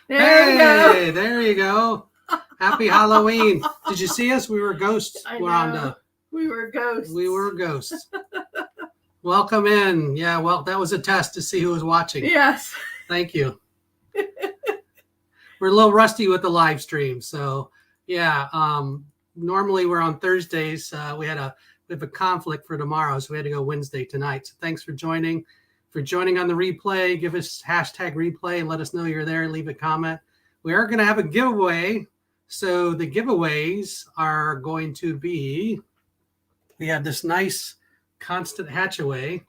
Hey, there you go. Happy Halloween. Did you see us? We were ghosts. We were ghosts. We were ghosts. Welcome in. Yeah, well, that was a test to see who was watching. Yes. Thank you. We're a little rusty with the live stream. So, yeah, normally we're on Thursdays. We have a conflict for tomorrow, so we had to go Wednesday tonight. So thanks for joining. For joining on the replay, give us hashtag replay and let us know you're there. Leave a comment. We are going to have a giveaway. So the giveaways are going to be, we have this nice Constant Hatchaway,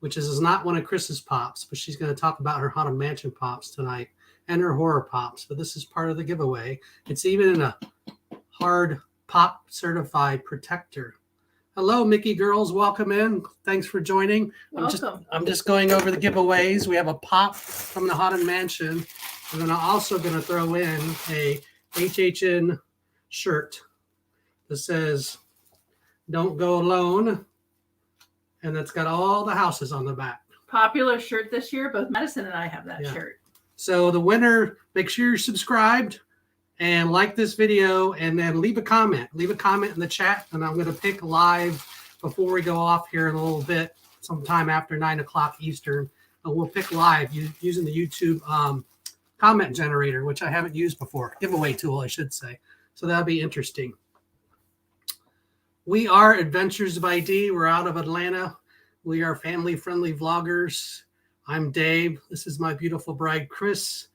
which is not one of Kris's pops, but she's going to talk about her Haunted Mansion pops tonight and her horror pops. But this is part of the giveaway. It's even in a hard pop certified protector. Hello, Mickey girls. Welcome in. Thanks for joining. Welcome. I'm just going over the giveaways. We have a pop from the Haunted Mansion. And then I'm also going to throw in a HHN shirt that says, "Don't go alone." And that's got all the houses on the back. Popular shirt this year. Both Madison and I have that shirt. So the winner, make sure you're subscribed and like this video, and then leave a comment. Leave a comment in the chat, and I'm going to pick live before we go off here in a little bit, sometime after 9 o'clock Eastern. And we'll pick live using the YouTube comment generator, which I haven't used before. Giveaway tool, I should say. So that'll be interesting. We are Adventures of ID. We're out of Atlanta. We are family-friendly vloggers. I'm Dave. This is my beautiful bride, Kris.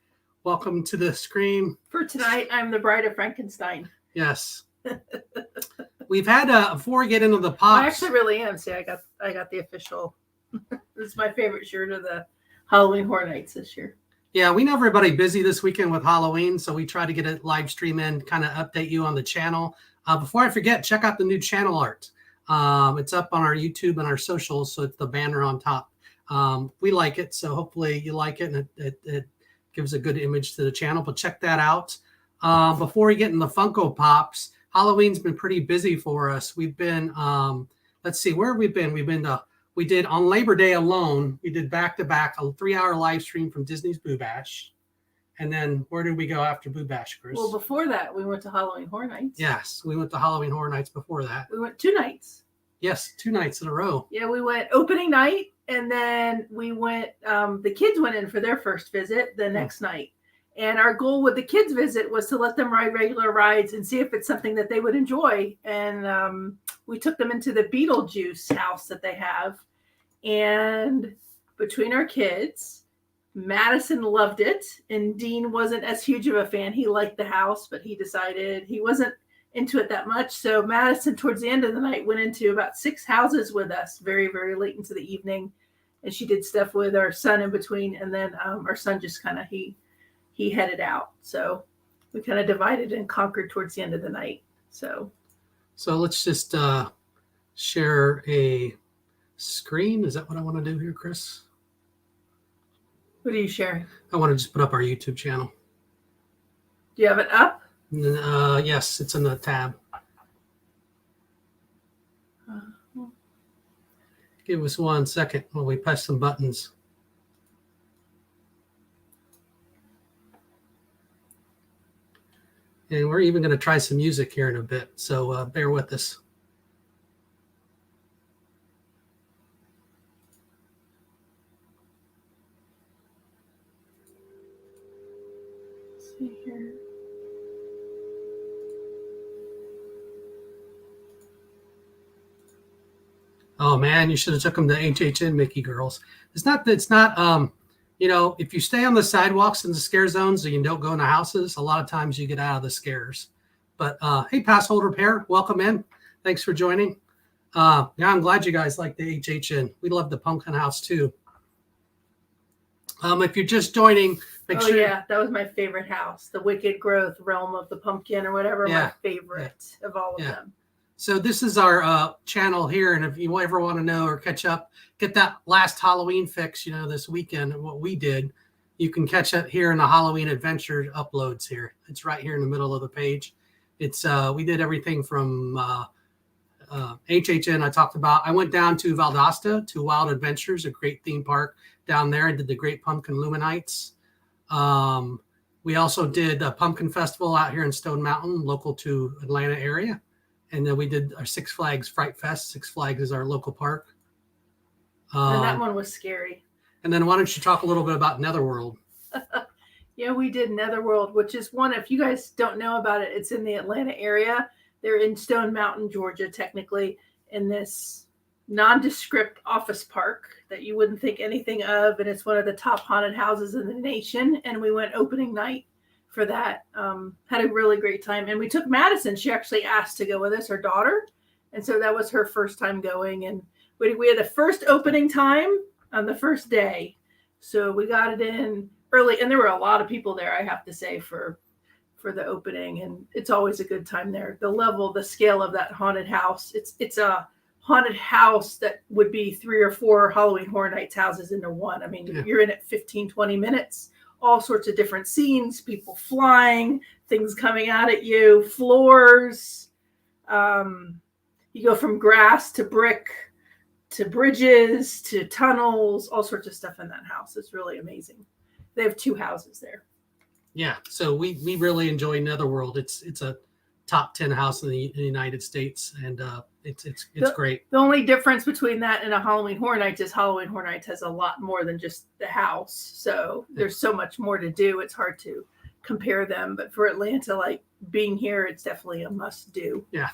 Welcome to the screen. For tonight, I'm the bride of Frankenstein. Yes. We've had before we get into the pops. I actually really am. See, I got the official. This is my favorite shirt of the Halloween Horror Nights this year. Yeah, we know everybody busy this weekend with Halloween, so we try to get a live stream in, kind of update you on the channel. Before I forget, check out the new channel art. It's up on our YouTube and our socials, so it's the banner on top. We like it, so hopefully you like it, and it gives a good image to the channel, but check that out. Before we get in the Funko Pops, Halloween's been pretty busy for us. We've been, let's see, where have we been? We did on Labor Day alone, we did back-to-back a 3-hour live stream from Disney's Boo Bash. And then where did we go after Boo Bash, Kris? Well, before that, we went to Halloween Horror Nights. Yes, we went to Halloween Horror Nights before that. We went 2 nights. Yes, 2 nights in a row. Yeah, we went opening night, and then we went, the kids went in for their first visit the next night. And our goal with the kids' visit was to let them ride regular rides and see if it's something that they would enjoy. And we took them into the Beetlejuice house that they have. And between our kids, Madison loved it, and Dean wasn't as huge of a fan. He liked the house, but he decided he wasn't into it that much. So Madison, towards the end of the night, went into about 6 houses with us very, very late into the evening. And she did stuff with our son in between. And then our son just kind of, he headed out. So we kind of divided and conquered towards the end of the night. So let's just share a screen. Is that what I want to do here, Kris? What are you sharing? I want to just put up our YouTube channel. Do you have it up? Yes, it's in the tab. Give us 1 second while we press some buttons. And we're even going to try some music here in a bit, so bear with us. Let's see here. Oh man, you should have took them to HHN, Mickey girls. It's not, you know, if you stay on the sidewalks in the scare zones and you don't go in the houses, a lot of times you get out of the scares. But hey, pass holder pair, welcome in. Thanks for joining. Yeah, I'm glad you guys like the HHN. We love the pumpkin house too. If you're just joining, make sure. Yeah, that was my favorite house, the Wicked Growth Realm of the Pumpkin or whatever. Yeah. My favorite of all of them. So this is our channel here, and if you ever want to know or catch up, get that last Halloween fix, you know, this weekend and what we did, you can catch it here in the Halloween Adventure uploads here. It's right here in the middle of the page. It's we did everything from HHN I talked about. I went down to Valdosta to Wild Adventures, a great theme park down there. I did the Great Pumpkin Luminites. We also did a pumpkin festival out here in Stone Mountain, local to Atlanta area. And then we did our Six Flags Fright Fest. Six Flags is our local park. And that one was scary. And then why don't you talk a little bit about Netherworld? Yeah, we did Netherworld, which is one, if you guys don't know about it, it's in the Atlanta area. They're in Stone Mountain, Georgia, technically, in this nondescript office park that you wouldn't think anything of. And it's one of the top haunted houses in the nation. And we went opening night for that. Had a really great time. And we took Madison. She actually asked to go with us, her daughter. And so that was her first time going. And we had the first opening time on the first day. So we got it in early. And there were a lot of people there, I have to say, for the opening. And it's always a good time there. The scale of that haunted house. It's a haunted house that would be 3 or 4 Halloween Horror Nights houses into one. I mean, You're in it 15, 20 minutes, all sorts of different scenes, people flying, things coming out at you, floors. You go from grass to brick to bridges to tunnels, all sorts of stuff in that house. It's really amazing. They have 2 houses there. Yeah, so we really enjoy Netherworld. It's a top 10 house in the United States, and it's great. The only difference between that and a Halloween Horror Nights is Halloween Horror Nights has a lot more than just the house. So there's so much more to do. It's hard to compare them. But for Atlanta, like being here, it's definitely a must do. Yeah,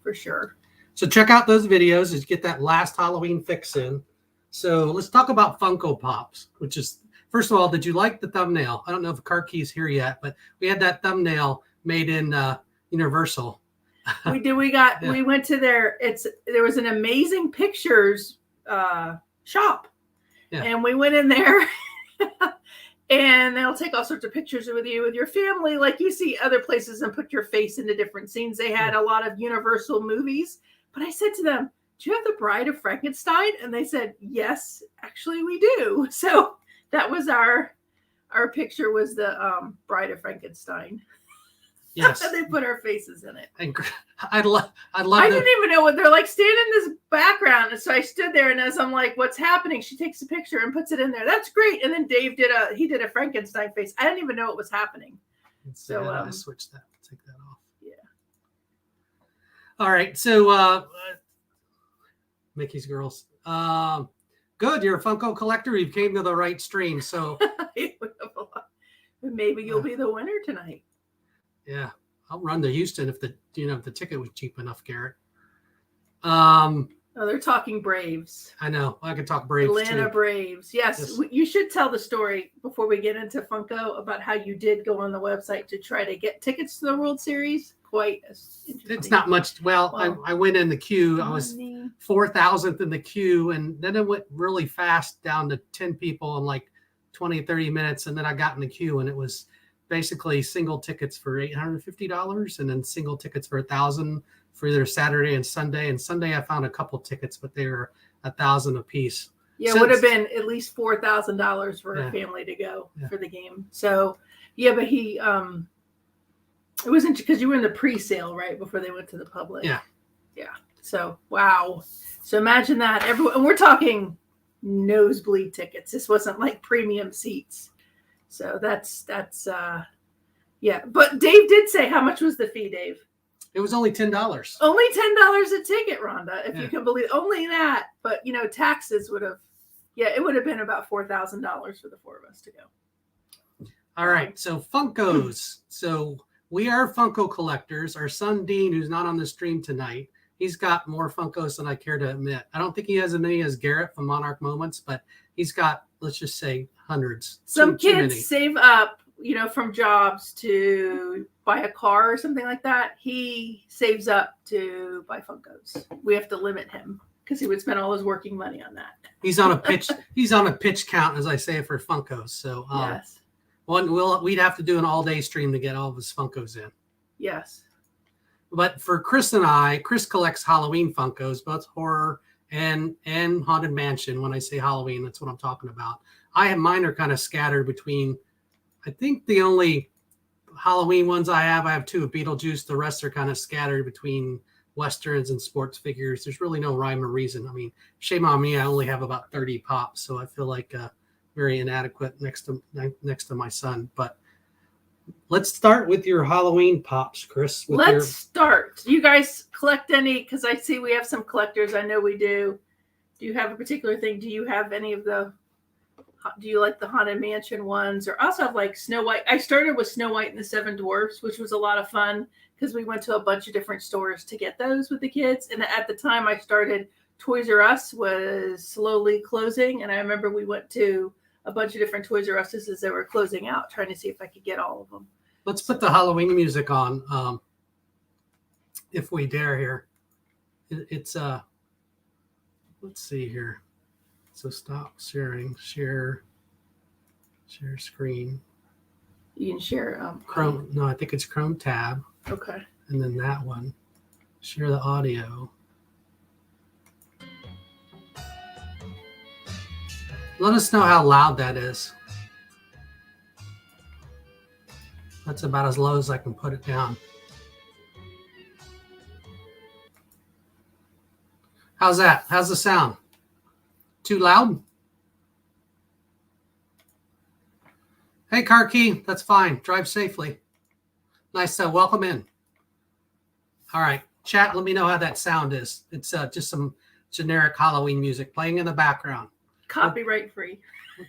for sure. So check out those videos to get that last Halloween fix in. So let's talk about Funko Pops, which is, first of all, did you like the thumbnail? I don't know if Car Key's here yet, but we had that thumbnail made in Universal. We did. We went to there was an amazing pictures shop, and we went in there, and they'll take all sorts of pictures with you, with your family, like you see other places, and put your face into different scenes. They had a lot of Universal movies, but I said to them, "Do you have the Bride of Frankenstein?" And they said, "Yes, actually we do." So that was our picture was the Bride of Frankenstein. Yes. They put our faces in it. And I didn't even know what they're like. Stand in this background. And so I stood there, and as I'm like, "What's happening?" She takes a picture and puts it in there. That's great. And then Dave did a Frankenstein face. I didn't even know what was happening. So I switched that. Take that off. Yeah. All right. So Mickey's Girls. Good. You're a Funko collector. You came to the right stream. So maybe you'll be the winner tonight. Yeah, I'll run to Houston if the ticket was cheap enough, Garrett. They're talking Braves. I know. I could talk Braves Atlanta too. Braves. Yes. You should tell the story before we get into Funko about how you did go on the website to try to get tickets to the World Series. Quite interesting. It's not much. Well, I went in the queue. I was 4,000th in the queue, and then it went really fast down to 10 people in like 20, 30 minutes, and then I got in the queue, and it was basically single tickets for $850 and then single tickets for $1,000 for either Saturday and Sunday. And Sunday I found a couple tickets, but they were $1,000 a piece. Yeah, it would have been at least $4,000 for a family to go for the game. So but he it wasn't because you were in the pre-sale right before they went to the public. Yeah. So wow. So imagine that. And we're talking nosebleed tickets. This wasn't like premium seats. So that's But Dave did say, how much was the fee, Dave? It was only $10. Only $10 a ticket, Rhonda, if you can believe. Only that. But taxes would have. Yeah, it would have been about $4,000 for the 4 of us to go. All right, so Funkos. So we are Funko collectors. Our son Dean, who's not on the stream tonight, he's got more Funkos than I care to admit. I don't think he has as many as Garrett from Monarch Moments, but he's got, let's just say, hundreds. Some kids save up, from jobs to buy a car or something like that. He saves up to buy Funkos. We have to limit him because he would spend all his working money on that. He's on a pitch. He's on a pitch count, as I say, for Funkos. So yes. We'd have to do an all-day stream to get all of his Funkos in. Yes. But for Kris and I, Kris collects Halloween Funkos, both horror and Haunted Mansion. When I say Halloween, that's what I'm talking about. Mine are kind of scattered between, I think the only Halloween ones I have 2 of Beetlejuice. The rest are kind of scattered between Westerns and sports figures. There's really no rhyme or reason. I mean, shame on me. I only have about 30 pops, so I feel like very inadequate next to my son. But Let's start with your Halloween pops, Kris. Start. Do you guys collect any? Because I see we have some collectors. I know we do. Do you have a particular thing? Do you have any of the? Do you like the Haunted Mansion ones? Or also have like Snow White? I started with Snow White and the Seven Dwarfs, which was a lot of fun because we went to a bunch of different stores to get those with the kids. And at the time I started, Toys R Us was slowly closing. And I remember we went to a bunch of different Toys R Us's as they were closing out, trying to see if I could get all of them. Let's put the Halloween music on, if we dare here. It's let's see here. So stop sharing, share screen. You can share Chrome. No, I think it's Chrome tab. Okay. And then that one. Share the audio. Let us know how loud that is. That's about as low as I can put it down. How's that? How's the sound? Too loud? Hey, car key. That's fine. Drive safely. Nice. Welcome in. All right. Chat, let me know how that sound is. It's just some generic Halloween music playing in the background. Copyright free.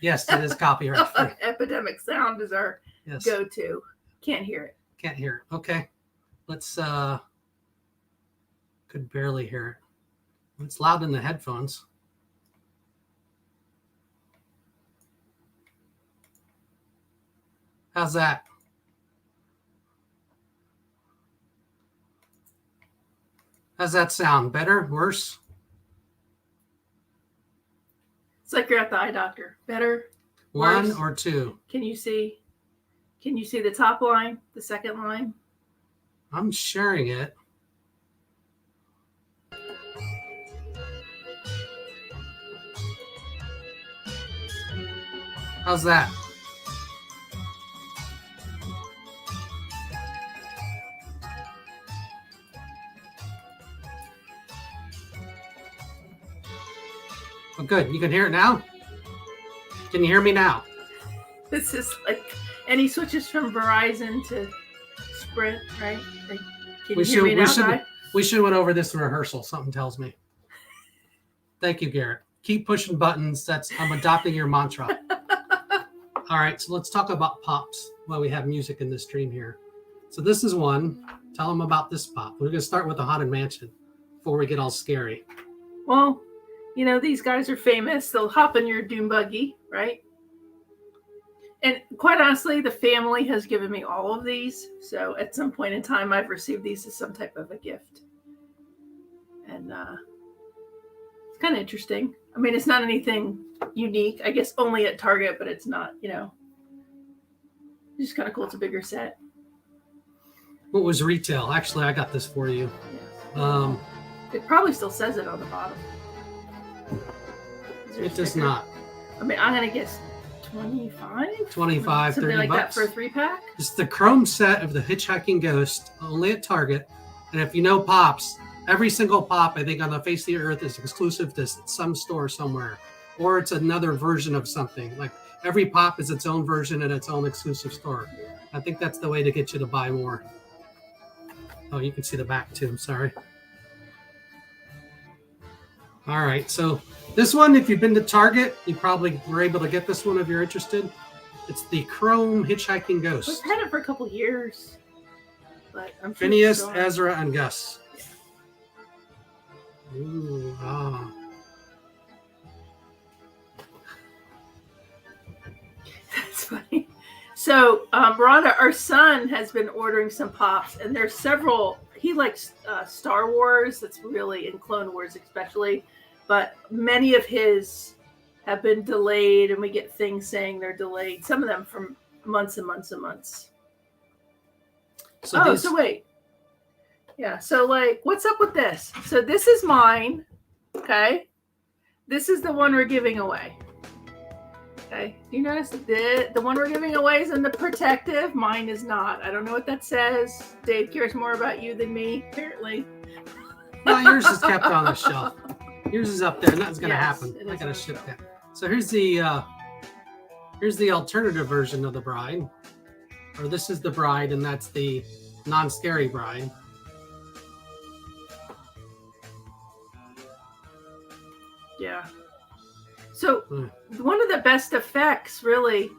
Yes, it is copyright free. Epidemic Sound is our go-to. Can't hear it. Can't hear it. Okay. Let's, could barely hear it. It's loud in the headphones. How's that? How's that sound? Better? Worse? It's like you're at the eye doctor. Better? One worse? Or two? Can you see the top line, the second line? I'm sharing it. How's that? Oh, good. You can hear it now? Can you hear me now? This is like, and he switches from Verizon to Sprint, right? Like, can you hear me now, we should went over this in rehearsal. Something tells me. Thank you, Garrett. Keep pushing buttons. I'm adopting your mantra. All right, so let's talk about pops while we have music in this stream here. So this is one. Tell them about this pop. We're going to start with the Haunted Mansion before we get all scary. Well, you know, these guys are famous. They'll hop in your doom buggy, right? And quite honestly, the family has given me all of these. So at some point in time, I've received these as some type of a gift. And it's kind of interesting. I mean, it's not anything unique. I guess only at Target, but it's not, you know. It's just kind of cool. It's a bigger set. What was retail? Actually, I got this for you. Yeah. It probably still says it on the bottom. It does not. I mean, I'm going to guess 25? 25, something 30 like bucks. That for a 3-pack? It's the Chrome set of the Hitchhiking Ghost, only at Target. And if you know pops, every single pop, I think, on the face of the earth is exclusive to some store somewhere. Or it's another version of something. Like every pop is its own version and its own exclusive store. I think that's the way to get you to buy more. Oh, you can see the back too. I'm sorry. All right. So this one, if you've been to Target, you probably were able to get this one if you're interested. It's the Chrome Hitchhiking Ghost. I've had it for a couple years. But I'm sure Phineas, Ezra, and Gus. Yeah. Ooh, ah. That's funny. So, Rhonda, our son, has been ordering some pops, and there's several. He likes Star Wars. That's really in Clone Wars, especially. But many of his have been delayed, and we get things saying they're delayed. Some of them from months and months and months. So so wait. Yeah. So, like, what's up with this? So this is mine. Okay. This is the one we're giving away. Okay. Do you notice that the one we're giving away is in the protective? Mine is not. I don't know what that says. Dave cares more about you than me, apparently. No, yours is kept on the shelf. Yours is up there. Nothing's going to happen. I got to ship that. So here's the alternative version of the bride. or this is the bride, and that's the non-scary bride. Yeah. So one of the best effects, really,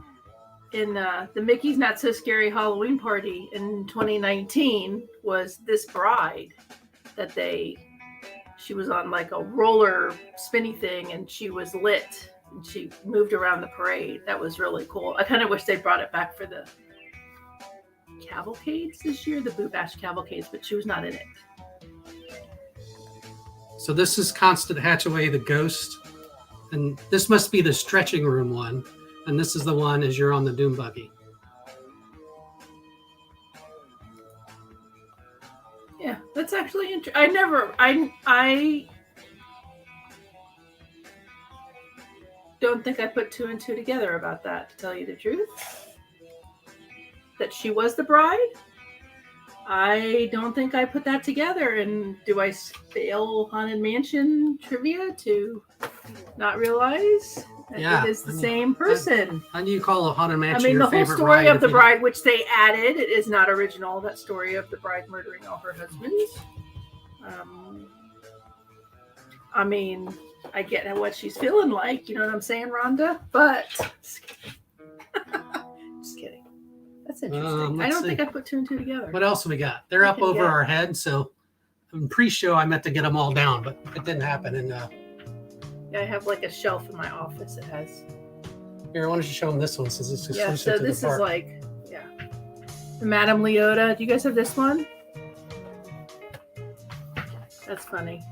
in the Mickey's Not So Scary Halloween Party in 2019 was this bride that she was on like a roller spinny thing, and she was lit, and she moved around the parade. That was really cool. I kind of wish they brought it back for the cavalcades this year, the Boo Bash cavalcades, but she was not in it. So this is Constant Hatchaway, the ghost. And this must be the stretching room one. And this is the one as you're on the Doom Buggy. Yeah, that's actually interesting. I don't think I put two and two together about that, to tell you the truth. That she was the bride. I don't think I put that together. And do I fail Haunted Mansion trivia to not realize that it is the same person? How do you call a Haunted Mansion? I mean, the whole story of the bride, which they added, it is not original. That story of the bride murdering all her husbands. I mean, I get what she's feeling like. You know what I'm saying, Rhonda? But just kidding. That's interesting. I don't think I put two and two together. What else we got? They're up over our heads. So in pre-show, I meant to get them all down, but it didn't happen. And I have like a shelf in my office that has. Here, why don't you show them this one since it's exclusive to the park. This is like, the Madame Leota. Do you guys have this one? That's funny.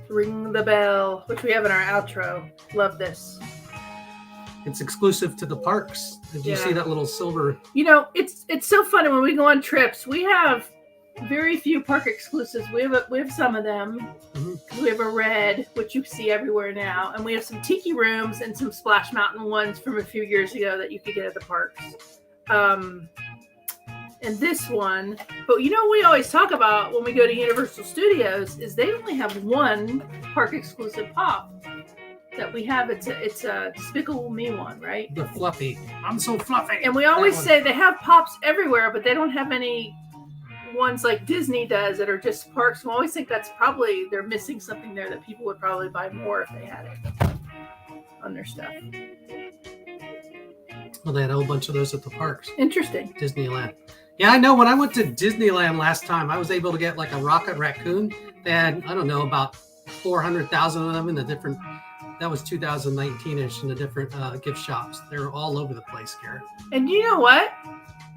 Ring the Bell, which we have in our outro. Love this. It's exclusive to the parks. Did you see that little silver? You know, it's so funny when we go on trips. We have very few park exclusives. We have some of them. Mm-hmm. We have a red, which you see everywhere now, and we have some tiki rooms and some Splash Mountain ones from a few years ago that you could get at the parks. And this one, but you know, we always talk about when we go to Universal Studios is they only have one park exclusive pop that we have. It's a Despicable Me one, right? The fluffy. I'm so fluffy. And we always say they have pops everywhere, but they don't have any ones like Disney does that are just parks. We always think that's probably they're missing something there that people would probably buy more if they had it on their stuff. Well, they had a whole bunch of those at the parks. Interesting. Disneyland. Yeah, I know. When I went to Disneyland last time, I was able to get like a Rocket Raccoon. They had, I don't know, about 400,000 of them in the different, that was 2019-ish in the different gift shops. They were all over the place, Garrett. And you know what?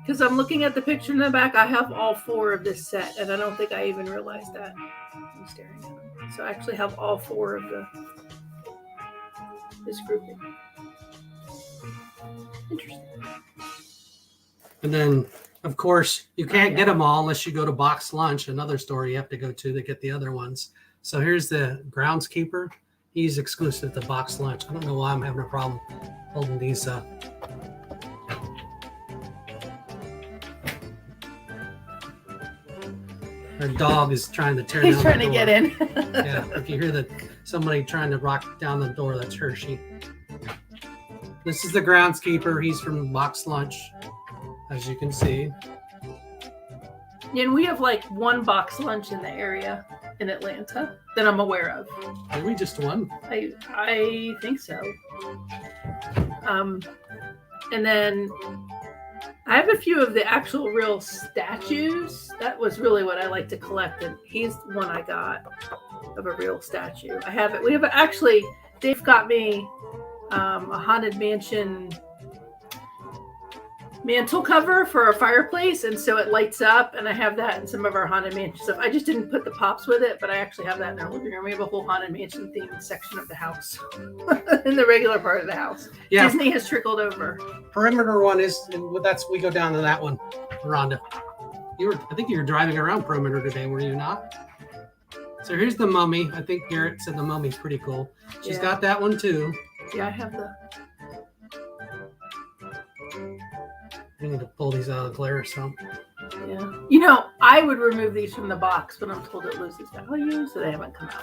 Because I'm looking at the picture in the back, I have all four of this set, and I don't think I even realized that. I'm staring at them. So I actually have all four of this grouping. Interesting. And then, of course, you can't get them all unless you go to Box Lunch, another store you have to go to get the other ones. So here's the Groundskeeper. He's exclusive to Box Lunch. I don't know why I'm having a problem holding these up. Our dog is trying to tear down the door. He's trying to get in. Yeah, if you hear somebody trying to rock down the door, that's Hershey. This is the Groundskeeper. He's from Box Lunch, as you can see. And we have like one Box Lunch in the area in Atlanta that I'm aware of. Are we just one? I think so. And then I have a few of the actual real statues. That was really what I like to collect, and he's one I got of a real statue. I have it. We have actually. Dave got me a Haunted Mansion mantle cover for our fireplace, and so it lights up, and I have that in some of our Haunted Mansion stuff. I just didn't put the pops with it, but I actually have that in our living room. We have a whole Haunted Mansion themed section of the house in the regular part of the house. Yeah. Disney has trickled over. Perimeter one is, we go down to that one, Rhonda. I think you were driving around Perimeter today, were you not? So here's the Mummy. I think Garrett said the Mummy's pretty cool. She's got that one too. Yeah, I have the. I need to pull these out of the glare or something. Yeah. You know, I would remove these from the box, but I'm told it loses value, so they haven't come out.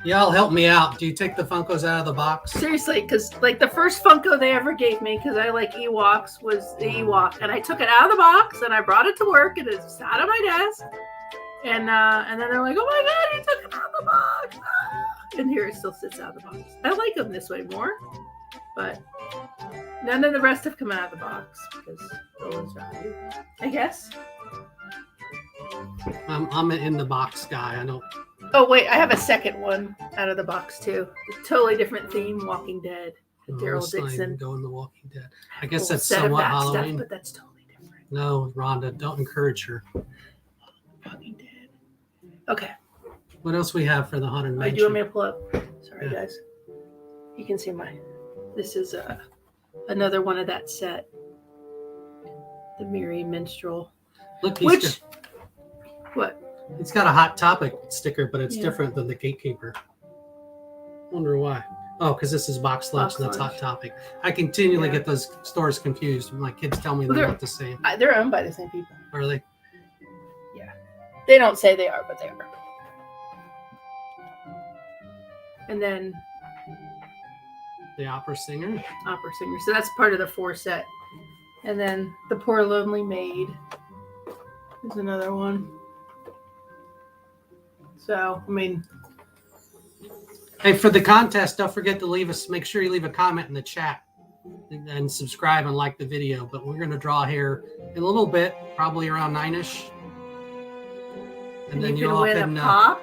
Y'all help me out. Do you take the Funkos out of the box? Seriously, because like the first Funko they ever gave me, because I like Ewoks, was the Ewok, and I took it out of the box and I brought it to work and it sat on my desk, and then they're like, "Oh my God, you took it out of the box!" And here it still sits out of the box. I like them this way more, but none of the rest have come out of the box because those value, I guess. I'm an in the box guy. I don't. Oh wait, I have a second one out of the box too. Totally different theme. Walking Dead. Daryl Dixon. Go in the Walking Dead. I guess Whole that's set of somewhat that Halloween. stuff, but that's totally different. No, Rhonda, don't encourage her. Walking Dead. Okay. What else we have for the haunted Do mansion? you want me to pull up? Sorry, Yeah. guys. You can see this is another one of that set. The Merry Minstrel. Look, What? It's got a Hot Topic sticker, but it's Yeah. different than the Gatekeeper. Wonder why. Oh, because this is Box Lunch and that's Lunch. Hot Topic. I continually Yeah. get those stores confused. My kids tell me they're not the same. They're owned by the same people. Are they? Yeah. They don't say they are, but they are. And then The opera singer? Opera Singer. So that's part of the 4 set. And then The Poor Lonely Maid is another one. So, I mean, Hey, for the contest, don't forget to make sure you leave a comment in the chat and subscribe and like the video. But we're going to draw here in a little bit, probably around 9-ish. And then you you all can win can a pop.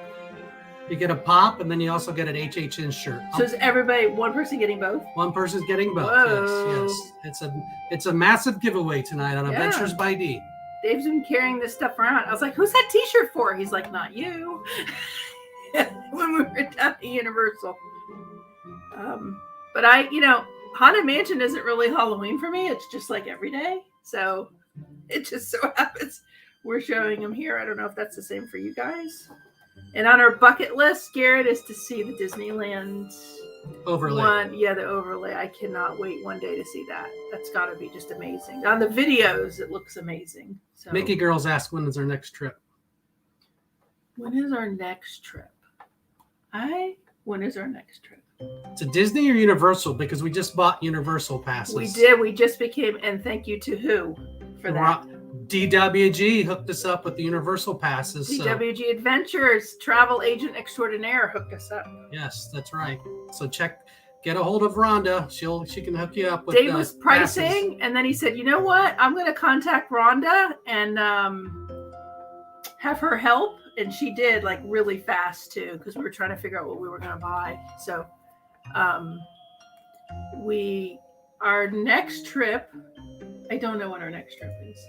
You get a pop, and then you also get an HHN shirt. So is everybody, one person getting both? One person's getting both. Whoa. Yes. It's a massive giveaway tonight on Yeah. Adventures by D. Dave's been carrying this stuff around. I was like, who's that t-shirt for? He's like, not you. When we were down at Universal. But Haunted Mansion isn't really Halloween for me. It's just like every day. So it just so happens we're showing them here. I don't know if that's the same for you guys. And on our bucket list, Garrett, is to see the Disneyland Overlay. the overlay. I cannot wait one day to see that. That's got to be just amazing. On the videos, it looks amazing. So, Mickey Girls ask when is our next trip? when is our next trip? When is our next trip? To Disney or Universal? Because we just bought Universal passes. We did. We just became, and thank you to who for that? DWG hooked us up with the Universal passes. DWG Adventures travel agent extraordinaire hooked us up. Yes, that's right. So get a hold of Rhonda. She can hook you up with. Dave was pricing, passes. and then he said, "You know what? I'm going to contact Rhonda and have her help." And she did, like, really fast too, because we were trying to figure out what we were going to buy. So, our next trip, I don't know when our next trip is.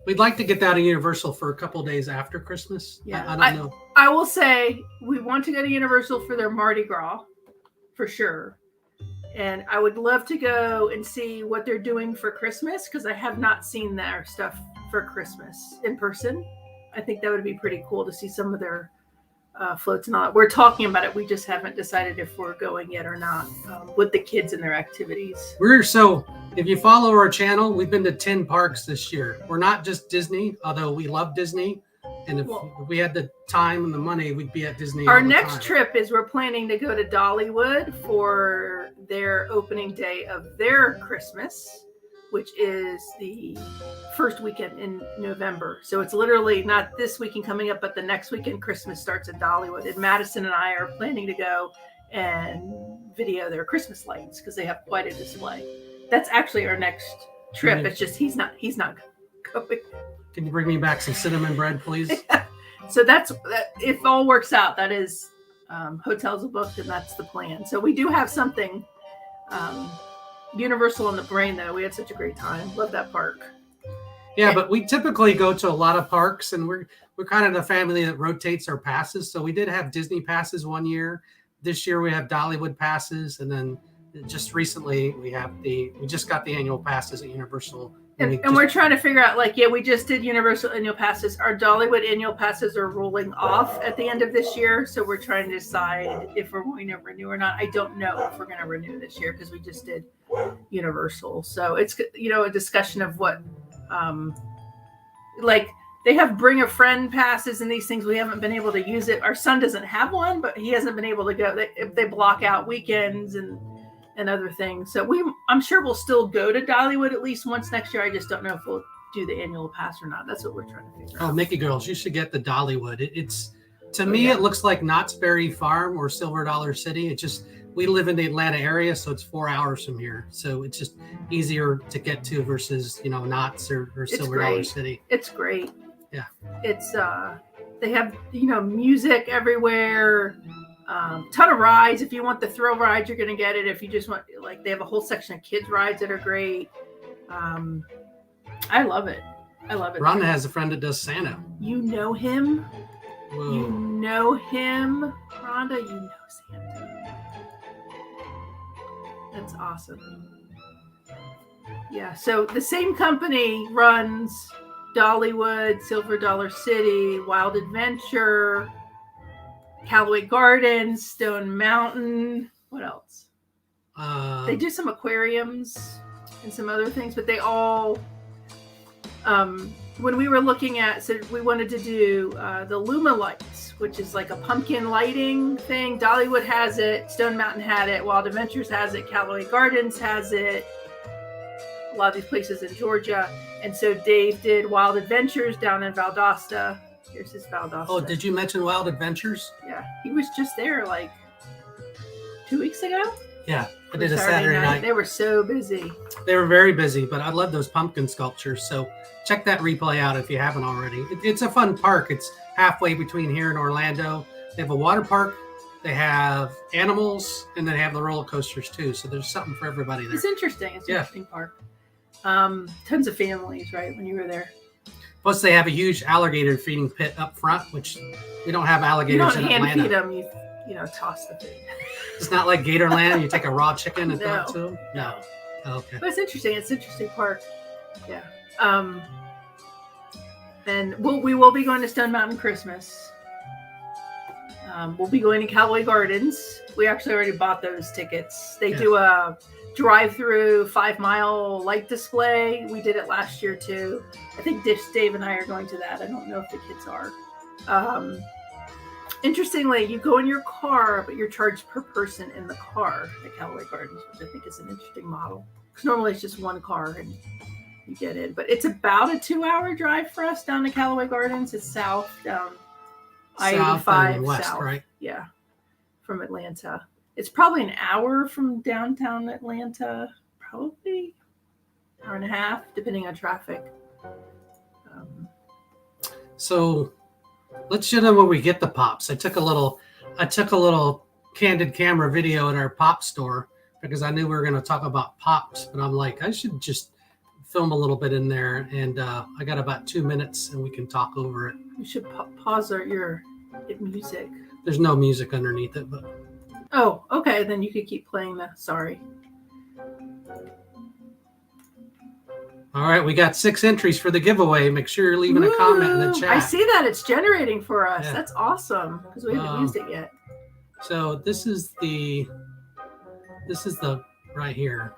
We'd like to get that in Universal for a couple of days after Christmas. Yeah, I don't know. I will say we want to go to Universal for their Mardi Gras, for sure. And I would love to go and see what they're doing for Christmas, because I have not seen their stuff for Christmas in person. I think that would be pretty cool to see some of their floats and all that. We're talking about it. We just haven't decided if we're going yet or not with the kids and their activities. If you follow our channel, we've been to 10 parks this year. We're not just Disney, although we love Disney. And if we had the time and the money, we'd be at Disney. Our next trip is we're planning to go to Dollywood for their opening day of their Christmas, which is the first weekend in November. So it's literally not this weekend coming up, but the next weekend Christmas starts at Dollywood. And Madison and I are planning to go and video their Christmas lights because they have quite a display. That's actually our next trip. It's just he's not going. Can you bring me back some cinnamon bread, please? So if all works out, that is hotels are booked and that's the plan. So we do have something Universal in the brain, though. We had such a great time. Love that park. Yeah, but we typically go to a lot of parks, and we're kind of the family that rotates our passes. So we did have Disney passes one year. This year we have Dollywood passes, and then just recently we just got the annual passes at Universal. And we're trying to figure out, we just did Universal annual passes. Our Dollywood annual passes are rolling off at the end of this year. So we're trying to decide if we're going to renew or not. I don't know if we're going to renew this year because we just did Universal. So it's, a discussion of what, they have bring a friend passes and these things. We haven't been able to use it. Our son doesn't have one, but he hasn't been able to go. They block out weekends and other things. So I'm sure we'll still go to Dollywood at least once next year. I just don't know if we'll do the annual pass or not. That's what we're trying to figure out. Oh, Mickey girls, you should get the Dollywood. It looks like Knott's Berry Farm or Silver Dollar City. It just, we live in the Atlanta area, so it's 4 hours from here. So it's just easier to get to versus, Knott's or Silver Dollar City. It's great. Yeah. It's, they have, music everywhere. Ton of rides. If you want the thrill rides, you're going to get it. If you just want, they have a whole section of kids rides that are great. I love it. Rhonda has a friend that does Santa. You know him? Whoa. You know him, Rhonda? You know Santa. That's awesome. Yeah, so the same company runs Dollywood, Silver Dollar City, Wild Adventure, Callaway Gardens, Stone Mountain. What else? They do some aquariums and some other things, but they all... when we were looking at, so we wanted to do the Luma lights, which is like a pumpkin lighting thing. Dollywood has it. Stone Mountain had it. Wild Adventures has it. Callaway Gardens has it. A lot of these places in Georgia. And so Dave did Wild Adventures down in Valdosta. Here's his Valdosta. Oh, did you mention Wild Adventures? Yeah. He was just there 2 weeks ago. Yeah. I did a Saturday night. They were so busy. They were very busy, but I love those pumpkin sculptures. So check that replay out if you haven't already. It's a fun park. It's halfway between here and Orlando. They have a water park, they have animals, and they have the roller coasters too. So there's something for everybody there. It's interesting. It's an interesting park. Tons of families, right, when you were there. Plus, they have a huge alligator feeding pit up front, which we don't have alligators in Atlanta. You don't hand feed them. You toss the food. It's not like Gatorland. You take a raw chicken and throw it to them. No. Okay. But it's interesting. It's an interesting park. Yeah. And we will be going to Stone Mountain Christmas. We'll be going to Callaway Gardens. We actually already bought those tickets. They do a drive-through 5-mile light display. We did it last year too. I think Dave and I are going to that. I don't know if the kids are. Interestingly, you go in your car, but you're charged per person in the car at Callaway Gardens, which I think is an interesting model. Because normally it's just one car and you get in. But it's about a 2-hour drive for us down to Callaway Gardens. It's south, down I-85 west, south. right? Yeah, from Atlanta. It's probably an hour from downtown Atlanta, probably an hour and a half, depending on traffic. So let's show them where we get the pops. I took a little candid camera video in our pop store because I knew we were going to talk about pops, but I'm like, I should just film a little bit in there, and I got about 2 minutes and we can talk over it. You should pause your music. There's no music underneath it, but oh, okay, then you could keep playing that. Sorry. all right, we got 6 entries for the giveaway. Make sure you're leaving a comment in the chat. I see that it's generating for us. Yeah. That's awesome because we haven't used it yet. So this is the right here.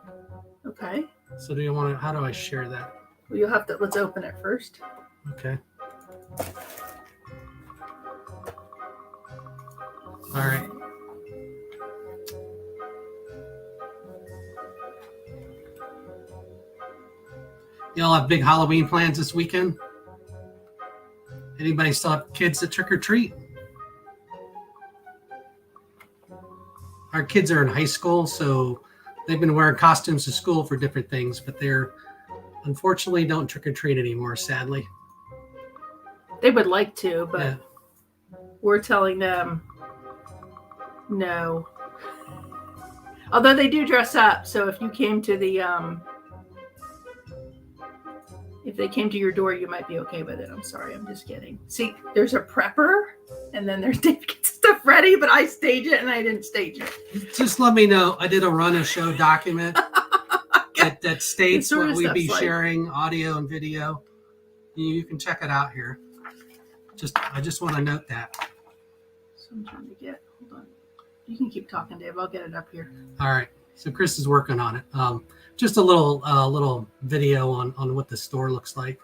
Okay. So do you want to, how do I share that? Well, you'll have to, let's open it first. Okay. All right. Y'all have big Halloween plans this weekend? Anybody still have kids that trick or treat? Our kids are in high school, so they've been wearing costumes to school for different things, but they're unfortunately don't trick or treat anymore, sadly. They would like to, but we're telling them no. Although they do dress up, so if you came to the if they came to your door, you might be okay with it. I'm sorry, I'm just kidding. See, there's a prepper, and then there's Dave gets stuff ready, but I stage it and I didn't stage it. Just let me know. I did a run a show document that states what we'd be sharing, audio and video. You can check it out here. I just want to note that. So I'm trying to get. Hold on. You can keep talking, Dave. I'll get it up here. All right. So Kris is working on it. Just a little video on what the store looks like.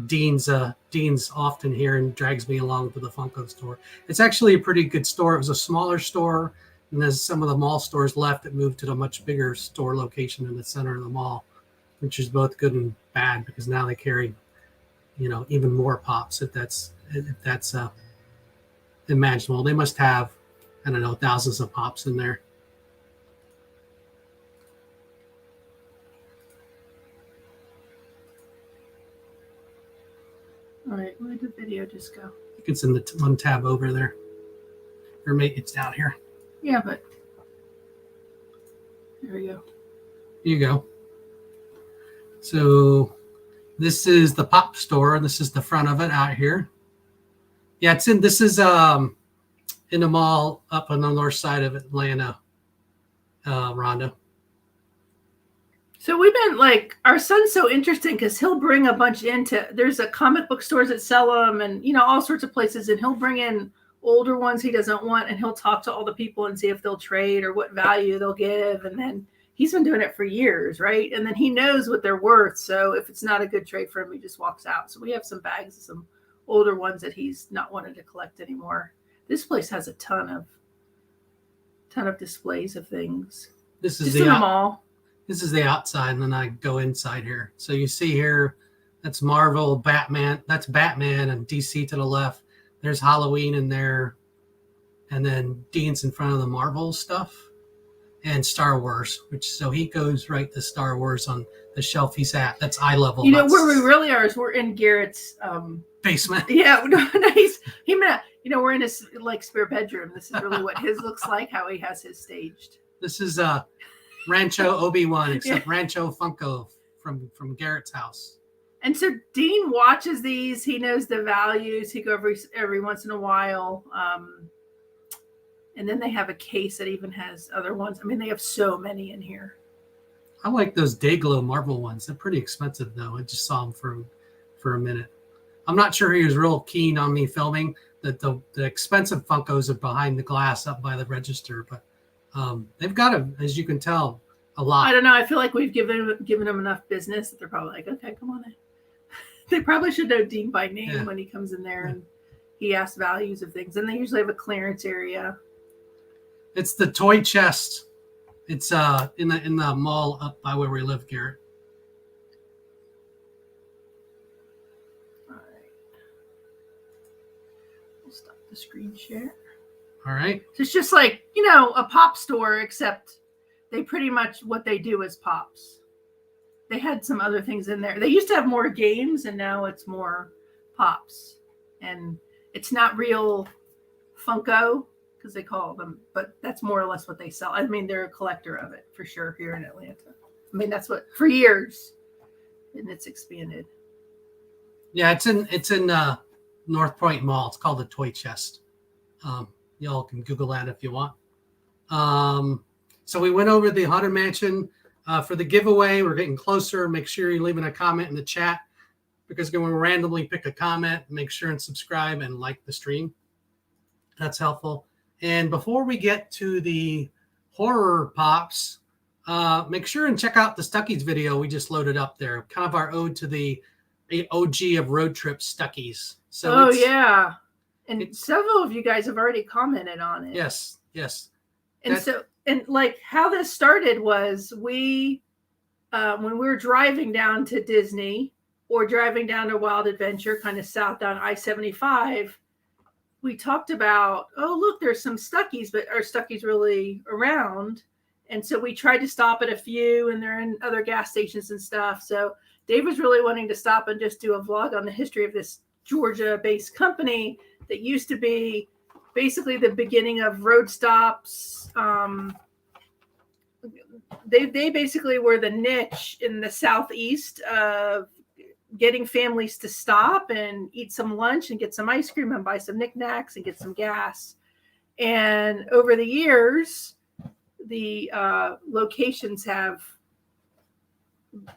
Dean's often here and drags me along to the Funko store. It's actually a pretty good store. It was a smaller store, and as some of the mall stores left, it moved to the much bigger store location in the center of the mall, which is both good and bad because now they carry, even more pops if that's imaginable. They must have, I don't know, thousands of pops in there. All right, where did the video just go? I think it's in the one tab over there. Or maybe it's down here. Yeah, but there we go. Here you go. So this is the pop store. This is the front of it out here. Yeah, this is in the mall up on the north side of Atlanta, Rhonda. So we've been our son's so interesting because he'll bring a bunch there's a comic book stores that sell them and, all sorts of places. And he'll bring in older ones he doesn't want. And he'll talk to all the people and see if they'll trade or what value they'll give. And then he's been doing it for years, right? And then he knows what they're worth. So if it's not a good trade for him, he just walks out. So we have some bags of some older ones that he's not wanted to collect anymore. This place has a ton of displays of things. This is just in the mall. This is the outside, and then I go inside here. So you see here, that's Marvel, Batman. That's Batman and DC to the left. There's Halloween in there. And then Dean's in front of the Marvel stuff. And Star Wars, so he goes right to Star Wars on the shelf he's at. That's eye level. Where we really are is we're in Garrett's basement. Yeah, nice. We're in his spare bedroom. This is really what his looks like, how he has his staged. This is Rancho Obi-Wan, except Rancho Funko from Garrett's house. And so Dean watches these. He knows the values. He goes every once in a while. And then they have a case that even has other ones. I mean, they have so many in here. I like those Dayglow Marvel ones. They're pretty expensive, though. I just saw them for a minute. I'm not sure he was real keen on me filming. The expensive Funkos are behind the glass up by the register, but they've got, as you can tell, a lot. I don't know. I feel like we've given them enough business that they're probably like, okay, come on in. They probably should know Dean by name when he comes in there and he asks values of things. And they usually have a clearance area. It's the toy chest. It's in the mall up by where we live, Garrett. All right. We'll stop the screen share. All right. So it's just like, a pop store, except they pretty much what they do is pops. They had some other things in there. They used to have more games, and now it's more pops. And it's not real Funko, because they call them, but that's more or less what they sell. I mean, they're a collector of it for sure here in Atlanta. I mean, that's what for years, and it's expanded. Yeah, it's in North Point Mall. It's called the Toy Chest. Y'all can Google that if you want. So we went over the Haunted Mansion for the giveaway. We're getting closer. Make sure you're leaving a comment in the chat because we're going to randomly pick a comment. Make sure and subscribe and like the stream. That's helpful. And before we get to the horror pops, make sure and check out the Stuckies video we just loaded up there. Kind of our ode to the OG of road trip Stuckies. So yeah. And several of you guys have already commented on it. Yes. And how this started was we, when we were driving down to Disney or driving down to Wild Adventure, kind of south down I-75, we talked about, oh, look, there's some Stuckies, but are Stuckies really around? And so we tried to stop at a few, and they're in other gas stations and stuff. So Dave was really wanting to stop and just do a vlog on the history of this Georgia-based company that used to be basically the beginning of road stops. They basically were the niche in the southeast of getting families to stop and eat some lunch and get some ice cream and buy some knickknacks and get some gas. And over the years, the locations have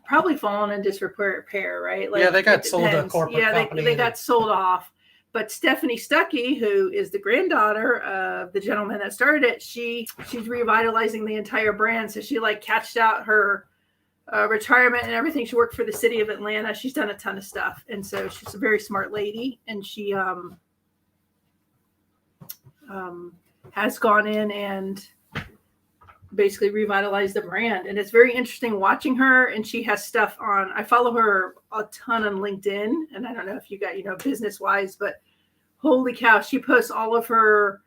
probably fallen in disrepair, right? They got sold to a corporate company. They got sold off. But Stephanie Stuckey, who is the granddaughter of the gentleman that started it, she's revitalizing the entire brand. So she cashed out her retirement and everything. She worked for the city of Atlanta. She's done a ton of stuff. And so she's a very smart lady. And she has gone in and basically revitalized the brand. And it's very interesting watching her. And she has stuff on, I follow her a ton on LinkedIn. And I don't know if you got, business wise, but holy cow, she posts all of her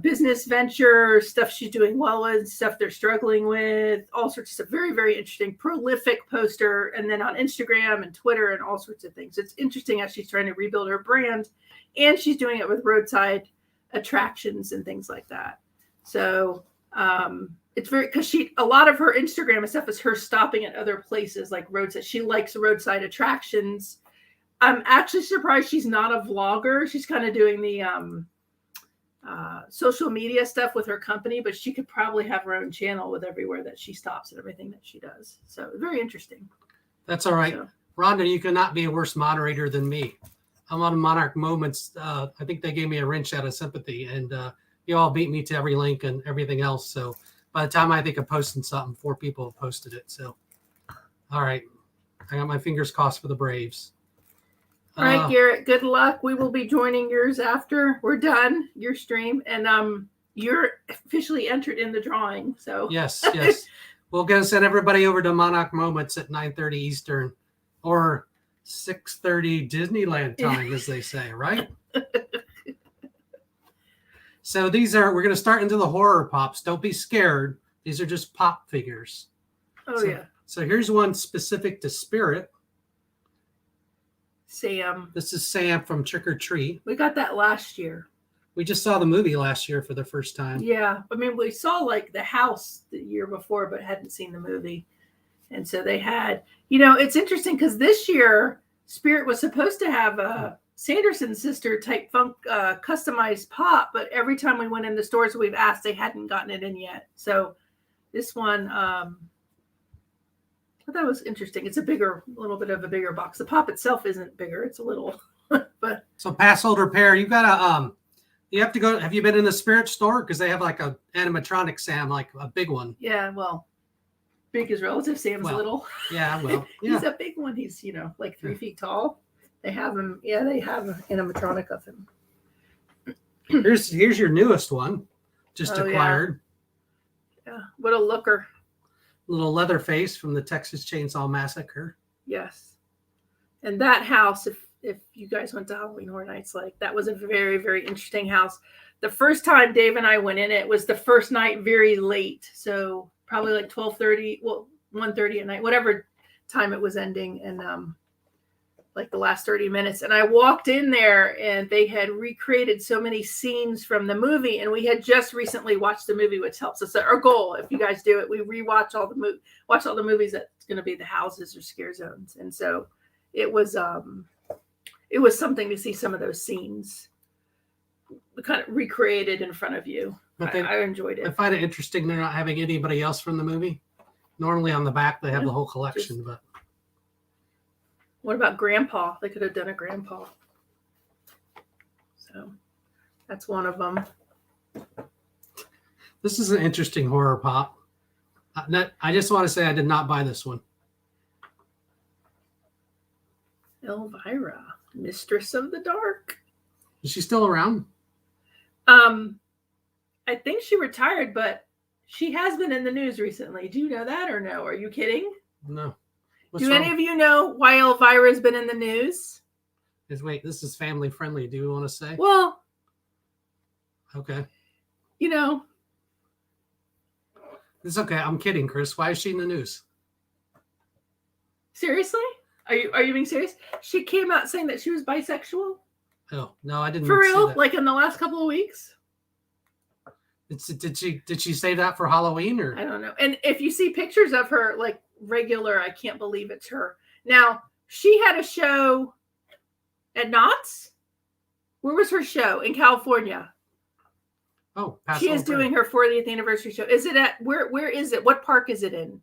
business venture stuff she's doing well with, stuff they're struggling with, all sorts of stuff. Very, very interesting, prolific poster. And then on Instagram and Twitter and all sorts of things. It's interesting how she's trying to rebuild her brand, and she's doing it with roadside attractions and things like that. So it's very, because a lot of her Instagram and stuff is her stopping at other places like roadside. She likes roadside attractions. I'm actually surprised she's not a vlogger. She's kind of doing the social media stuff with her company, but she could probably have her own channel with everywhere that she stops and everything that she does. So very interesting. That's all right. So, Rhonda, you cannot be a worse moderator than me. I'm on Monarch Moments. I think they gave me a wrench out of sympathy, and you all beat me to every link and everything else. So by the time I think of posting something, 4 people have posted it. So, all right. I got my fingers crossed for the Braves. All right, Garrett, good luck. We will be joining yours after we're done, your stream. And you're officially entered in the drawing. So yes. We're going to send everybody over to Monarch Moments at 9:30 Eastern or 6:30 Disneyland time, as they say, right? So we're going to start into the horror pops. Don't be scared. These are just pop figures. Oh, yeah. So here's one specific to Spirit. Sam. This is Sam from Trick or Treat. We got that last year. We just saw the movie last year for the first time. Yeah. I mean, we saw like the house the year before, but hadn't seen the movie. And so they had, it's interesting because this year Spirit was supposed to have a Sanderson sister type funk customized pop, but every time we went in the stores we've asked, they hadn't gotten it in yet. So this one, I thought it was interesting. It's a little bit of a bigger box. The pop itself isn't bigger. It's a little, but. So pass holder pair, you gotta, you have to go, have you been in the Spirit store? Because they have like a animatronic Sam, like a big one. Yeah, well, big is relative. Sam's little. Yeah, well. Yeah. He's a big one. He's, like 3 feet tall. They have him. Yeah, they have an animatronic of him. Here's your newest one. Just acquired. Yeah, what a looker. Little Leatherface from the Texas Chainsaw Massacre. Yes. And that house, if you guys went to Halloween Horror Nights, that was a very, very interesting house. The first time Dave and I went in, it was the first night very late. So probably like 12:30, 1:30 at night, whatever time it was ending. And like the last 30 minutes. And I walked in there and they had recreated so many scenes from the movie. And we had just recently watched the movie, which helps us. Our goal, if you guys do it, we rewatch all the movies that's going to be the houses or scare zones. And so it was something to see some of those scenes kind of recreated in front of you. But I enjoyed it. I find it interesting they're not having anybody else from the movie. Normally on the back, they have the whole collection, but. What about Grandpa? They could have done a Grandpa. So that's one of them. This is an interesting horror pop. I just want to say I did not buy this one. Elvira, Mistress of the Dark. Is she still around? I think she retired, but she has been in the news recently. Do you know that or no? Are you kidding? No. Do any of you know why Elvira has been in the news? Wait, this is family friendly. Do you want to say? Well, okay. It's okay. I'm kidding, Kris. Why is she in the news? Seriously? Are you being serious? She came out saying that she was bisexual. Oh no, I didn't. For real? That. Like in the last couple of weeks? Did she say that for Halloween or? I don't know. And if you see pictures of her, like regular, I can't believe it's her. Now she had a show at Knott's. Where was her show? In California. Oh, she is doing her 40th anniversary show. Is it at where is it? What park is it in?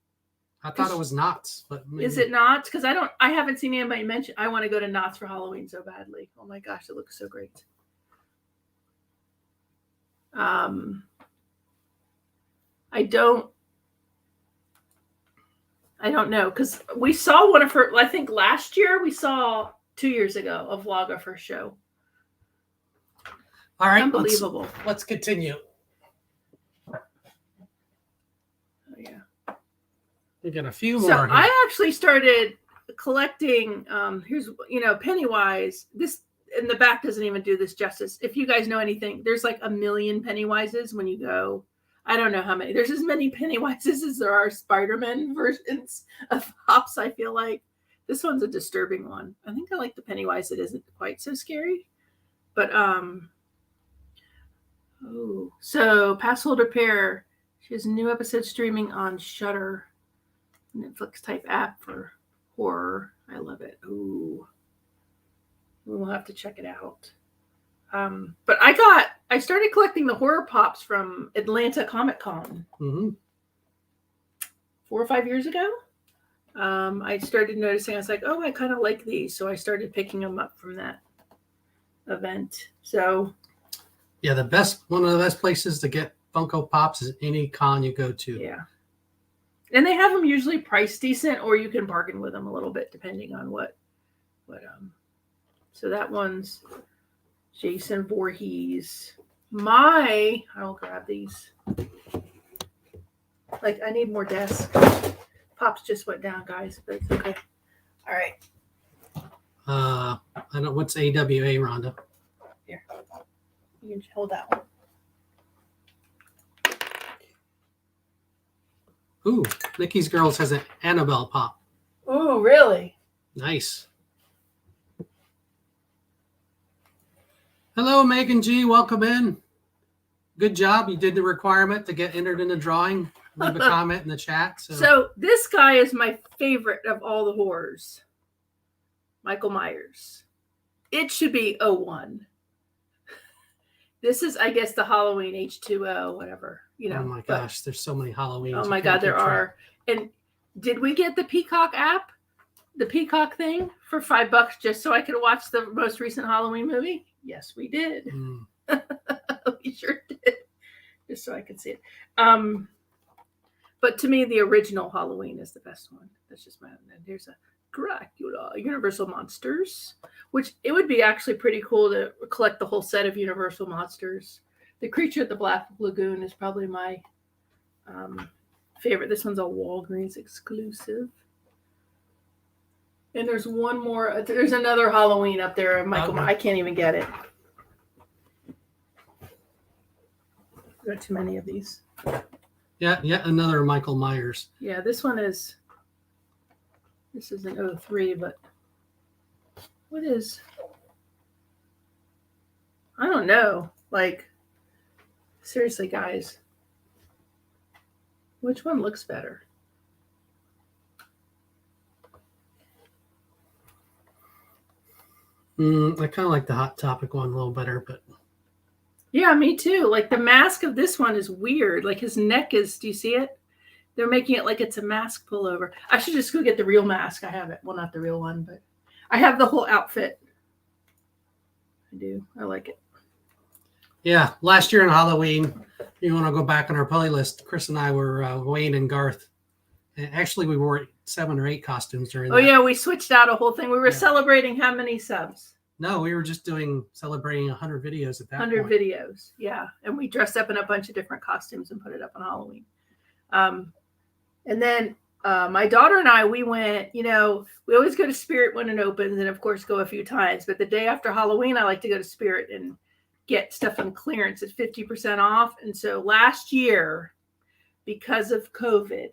I thought it was Knott's, but maybe. Is it Knott's? Because I haven't seen anybody mention. I want to go to Knott's for Halloween so badly. Oh my gosh, it looks so great. I don't know, because we saw one of her, I think last year, we saw 2 years ago, a vlog of her show. All right. Unbelievable. Let's continue. Oh, yeah. We got a few So more here. I actually started collecting, here's, Pennywise. This in the back doesn't even do this justice. If you guys know anything, there's like a million Pennywises when you go. I don't know how many. There's as many Pennywises as there are Spider-Man versions of Pops, I feel like. This one's a disturbing one. I think I like the Pennywise that isn't quite so scary. But, so Passholder Pair. She has a new episode streaming on Shudder, Netflix type app for horror. I love it. Ooh. We'll have to check it out. But I started collecting the horror pops from Atlanta Comic Con 4 or 5 years ago. I started noticing, I was like, oh, I kind of like these. So I started picking them up from that event. So yeah, one of the best places to get Funko Pops is any con you go to. Yeah. And they have them usually priced decent, or you can bargain with them a little bit depending on what so that one's Jason Voorhees. I'll grab these. Like, I need more desks. Pops just went down, guys, but it's okay. All right. I don't know what's AWA, Rhonda. Here. You can hold that one. Ooh, Nikki's Girls has an Annabelle Pop. Ooh, really? Nice. Hello, Megan G. Welcome in. Good job. You did the requirement to get entered in the drawing. Leave a comment in the chat. So this guy is my favorite of all the horrors. Michael Myers. It should be 01. This is, I guess, the Halloween H2O, whatever. Oh my gosh, there's so many Halloweens. Oh my God, there are. And did we get the Peacock app? The Peacock thing for $5 just so I could watch the most recent Halloween movie? Yes, we did. We sure did. Just so I could see it. But to me, the original Halloween is the best one. That's just my own. Here's a Dracula, Universal Monsters, which it would be actually pretty cool to collect the whole set of Universal Monsters. The Creature at the Black Lagoon is probably my favorite. This one's a Walgreens exclusive. And there's one more. There's another Halloween up there. Michael, I can't even get it. There are too many of these. Yeah, yet another Michael Myers. Yeah, this is an 03, but what is? I don't know. Like, seriously, guys, which one looks better? I kind of like the Hot Topic one a little better, but yeah, me too. Like, the mask of this one is weird. Like, his neck is. Do you see it? They're making it like it's a mask pullover. I should just go get the real mask. I have it. Well, not the real one, but I have the whole outfit. I do. I like it. Yeah, last year on Halloween, you want to go back on our playlist, Kris and I were Wayne and Garth. And actually, we wore 7 or 8 costumes during that. Yeah, we switched out a whole thing. We were celebrating how many subs? No, we were just celebrating 100 videos at that 100 point. videos, yeah. And we dressed up in a bunch of different costumes and put it up on Halloween. And then my daughter and I, we went, we always go to Spirit when it opens and, of course, go a few times. But the day after Halloween, I like to go to Spirit and get stuff on clearance at 50% off. And so last year, because of COVID,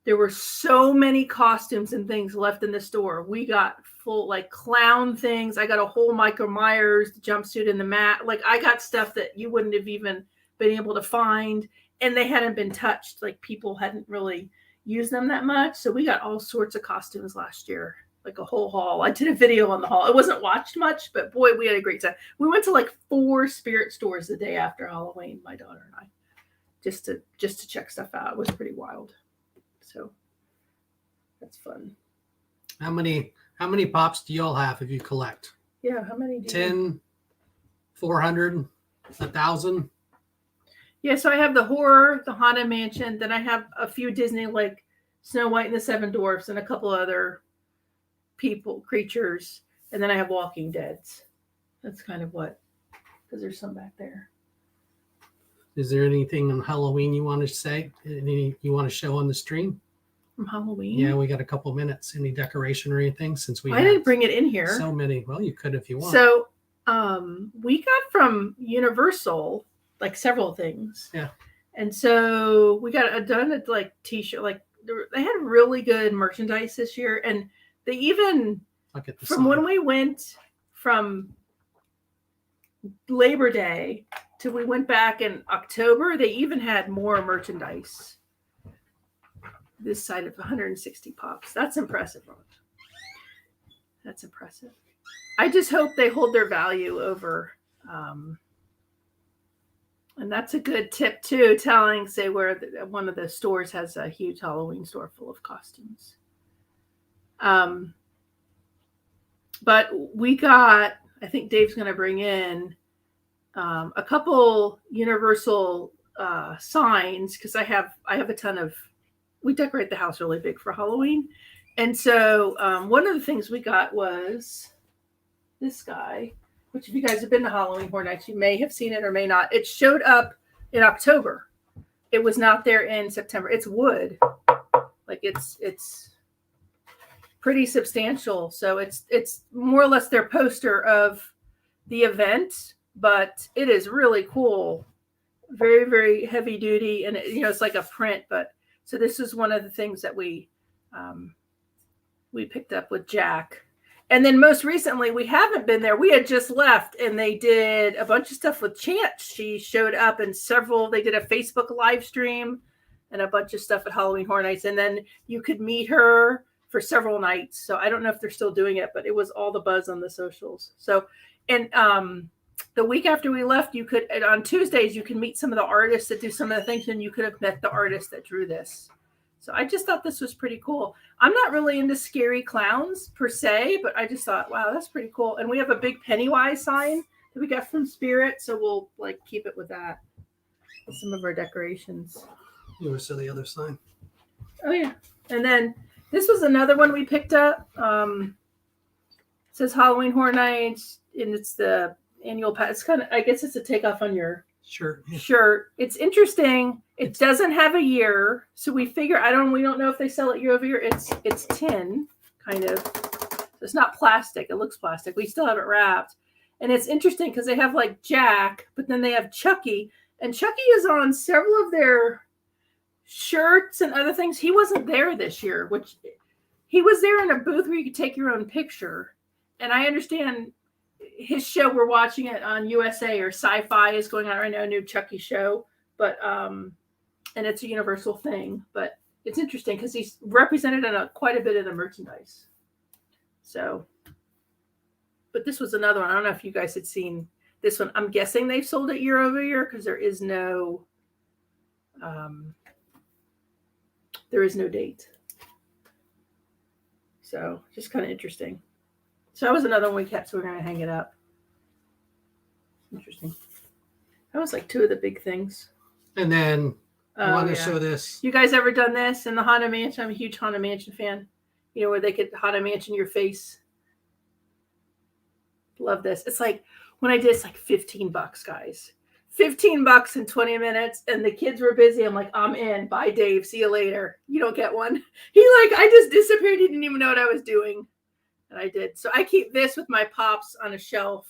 there were so many costumes and things left in the store. We got full, like, clown things. I got a whole Michael Myers jumpsuit and the mat. Like, I got stuff that you wouldn't have even been able to find. And they hadn't been touched. Like, people hadn't really used them that much. So we got all sorts of costumes last year, like a whole haul. I did a video on the haul. It wasn't watched much, but boy, we had a great time. We went to like 4 Spirit stores the day after Halloween, my daughter and I, just to check stuff out. It was pretty wild. So that's fun. How many pops do y'all have if you collect? Yeah, how many do 10, 400, 1,000? Yeah, so I have the horror, the Haunted Mansion. Then I have a few Disney, like Snow White and the Seven Dwarfs, and a couple other creatures. And then I have Walking Deads. That's kind of what, because there's some back there. Is there anything on Halloween you want to say? Any you want to show on the stream? From Halloween? Yeah, we got a couple minutes. Any decoration or anything since we I didn't bring it in here. So many. Well, you could if you want. So we got from Universal like several things. Yeah. And so we got done at like t-shirt, like they had really good merchandise this year. And they even, from when we went from Labor Day till we went back in October, they even had more merchandise. This side of 160 pops. That's impressive. That's impressive. I just hope they hold their value over. And that's a good tip too, say where one of the stores has a huge Halloween store full of costumes. But we got, I think Dave's going to bring in a couple Universal signs, because I have a ton of, we decorate the house really big for Halloween. And so one of the things we got was this guy, which if you guys have been to Halloween Horror Nights, you may have seen it or may not. It showed up in October. It was not there in September. It's wood. Like it's pretty substantial. So it's more or less their poster of the event, but it is really cool. Very, very heavy duty. And it's like a print, but so this is one of the things that we picked up with Jack. And then most recently, we haven't been there. We had just left, and they did a bunch of stuff with Chance. She showed up in they did a Facebook live stream and a bunch of stuff at Halloween Horror Nights. And then you could meet her for several nights. So I don't know if they're still doing it, but it was all the buzz on the socials. So, and the week after we left, on Tuesdays, you can meet some of the artists that do some of the things, and you could have met the artist that drew this. So I just thought this was pretty cool. I'm not really into scary clowns per se, but I just thought, wow, that's pretty cool. And we have a big Pennywise sign that we got from Spirit, so we'll keep it with that. Some of our decorations. You want to show the other sign? Oh yeah. And then this was another one we picked up. It says Halloween Horror Nights, and it's the annual pass. It's kind of, I guess it's a takeoff on your shirt. It's interesting. It doesn't have a year, so we figure we don't know if they sell it year over year. It's tin, kind of. So it's not plastic. It looks plastic. We still have it wrapped, and it's interesting because they have like Jack, but then they have Chucky, and Chucky is on several of their shirts and other things. He wasn't there this year, which he was there in a booth where you could take your own picture, and I understand. His show, we're watching it on USA or Sci-Fi is going on right now, a new Chucky show, but and it's a Universal thing, but it's interesting because he's represented in quite a bit of the merchandise. So, but this was another one. I don't know if you guys had seen this one. I'm guessing they've sold it year over year because there is no date. So just kind of interesting. So that was another one we kept, so we're going to hang it up. Interesting. That was like two of the big things. And then I want to show this. You guys ever done this in the Haunted Mansion? I'm a huge Haunted Mansion fan. Where they could Haunted Mansion your face. Love this. It's like, when I did, it's like $15, guys. $15 in 20 minutes, and the kids were busy. I'm like, I'm in. Bye, Dave. See you later. You don't get one. I just disappeared. He didn't even know what I was doing. And I did. So I keep this with my pops on a shelf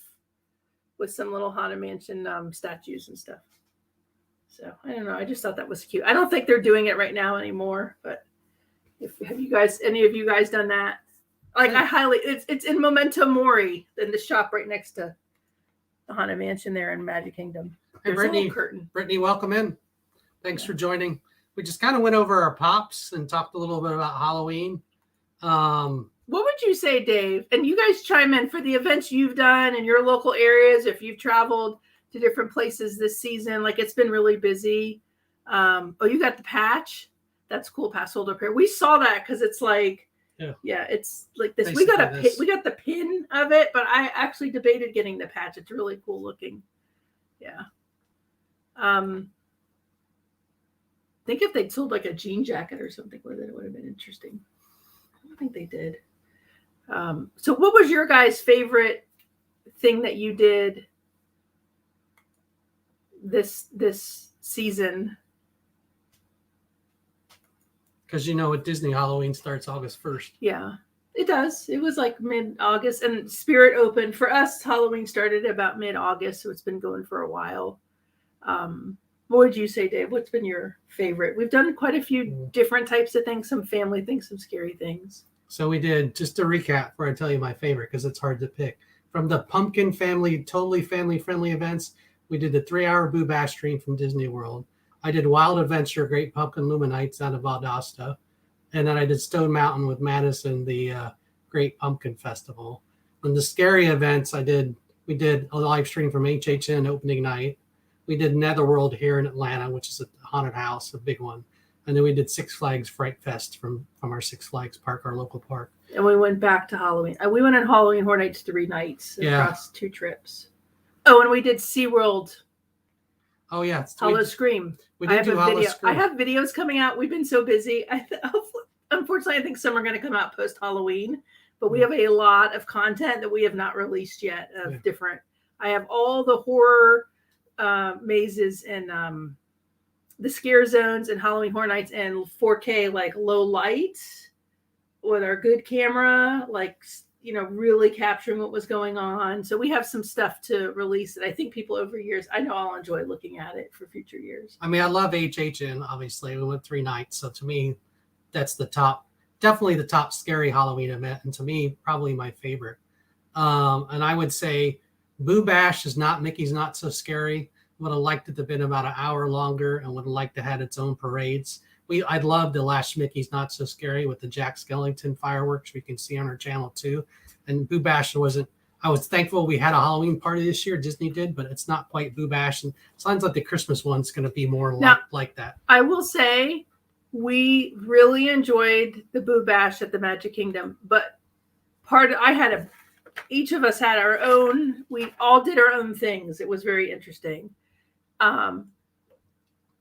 with some little Haunted Mansion statues and stuff. So I don't know. I just thought that was cute. I don't think they're doing it right now anymore. But have any of you guys done that? Like it's in Memento Mori in the shop right next to the Haunted Mansion there in Magic Kingdom. Hey, Brittany, welcome in. Thanks for joining. We just kind of went over our pops and talked a little bit about Halloween. What would you say, Dave? And you guys chime in for the events you've done in your local areas. If you've traveled to different places this season, like it's been really busy. You got the patch. That's cool. Pass holder pair. We saw that because it's like, yeah, it's like this. We got the pin of it, but I actually debated getting the patch. It's really cool looking. Yeah. think if they'd sold like a jean jacket or something with it, it would have been interesting. I don't think they did. So what was your guys' favorite thing that you did this season? Because at Disney, Halloween starts August 1st. Yeah, it does. It was like mid-August, and Spirit opened for us. Halloween started about mid-August, so it's been going for a while. What would you say, Dave? What's been your favorite? We've done quite a few different types of things, some family things, some scary things. So we did, just to recap before I tell you my favorite, because it's hard to pick. From the pumpkin family, totally family-friendly events, we did the 3-hour Boo Bash stream from Disney World. I did Wild Adventure, Great Pumpkin Luminites out of Valdosta. And then I did Stone Mountain with Madison, the Great Pumpkin Festival. And the scary events, we did a live stream from HHN opening night. We did Netherworld here in Atlanta, which is a haunted house, a big one. And then we did Six Flags Fright Fest from our Six Flags park, our local park. And we went back to Halloween. We went on Halloween Horror Nights 3 nights across 2 trips. Oh, and we did SeaWorld. Oh, yeah. Hollow Scream. We did do Hollow Scream. I have videos coming out. We've been so busy. Unfortunately, I think some are going to come out post-Halloween. But we have a lot of content that we have not released yet of different. I have all the horror mazes and the scare zones and Halloween Horror Nights and 4K, like low light with our good camera, like, really capturing what was going on. So we have some stuff to release that I think people over years, I know I'll enjoy looking at it for future years. I mean, I love HHN, obviously. We went 3 nights. So to me, that's definitely the top scary Halloween event. And to me, probably my favorite. And I would say Boo Bash is not Mickey's Not So Scary. Would have liked it to have been about an hour longer and would have liked to have its own parades. I'd love the last Mickey's Not So Scary with the Jack Skellington fireworks we can see on our channel too. And Boo Bash I was thankful we had a Halloween party this year, Disney did, but it's not quite Boo Bash. And it sounds like the Christmas one's going to be more like that. I will say we really enjoyed the Boo Bash at the Magic Kingdom, but each of us had our own, we all did our own things. It was very interesting.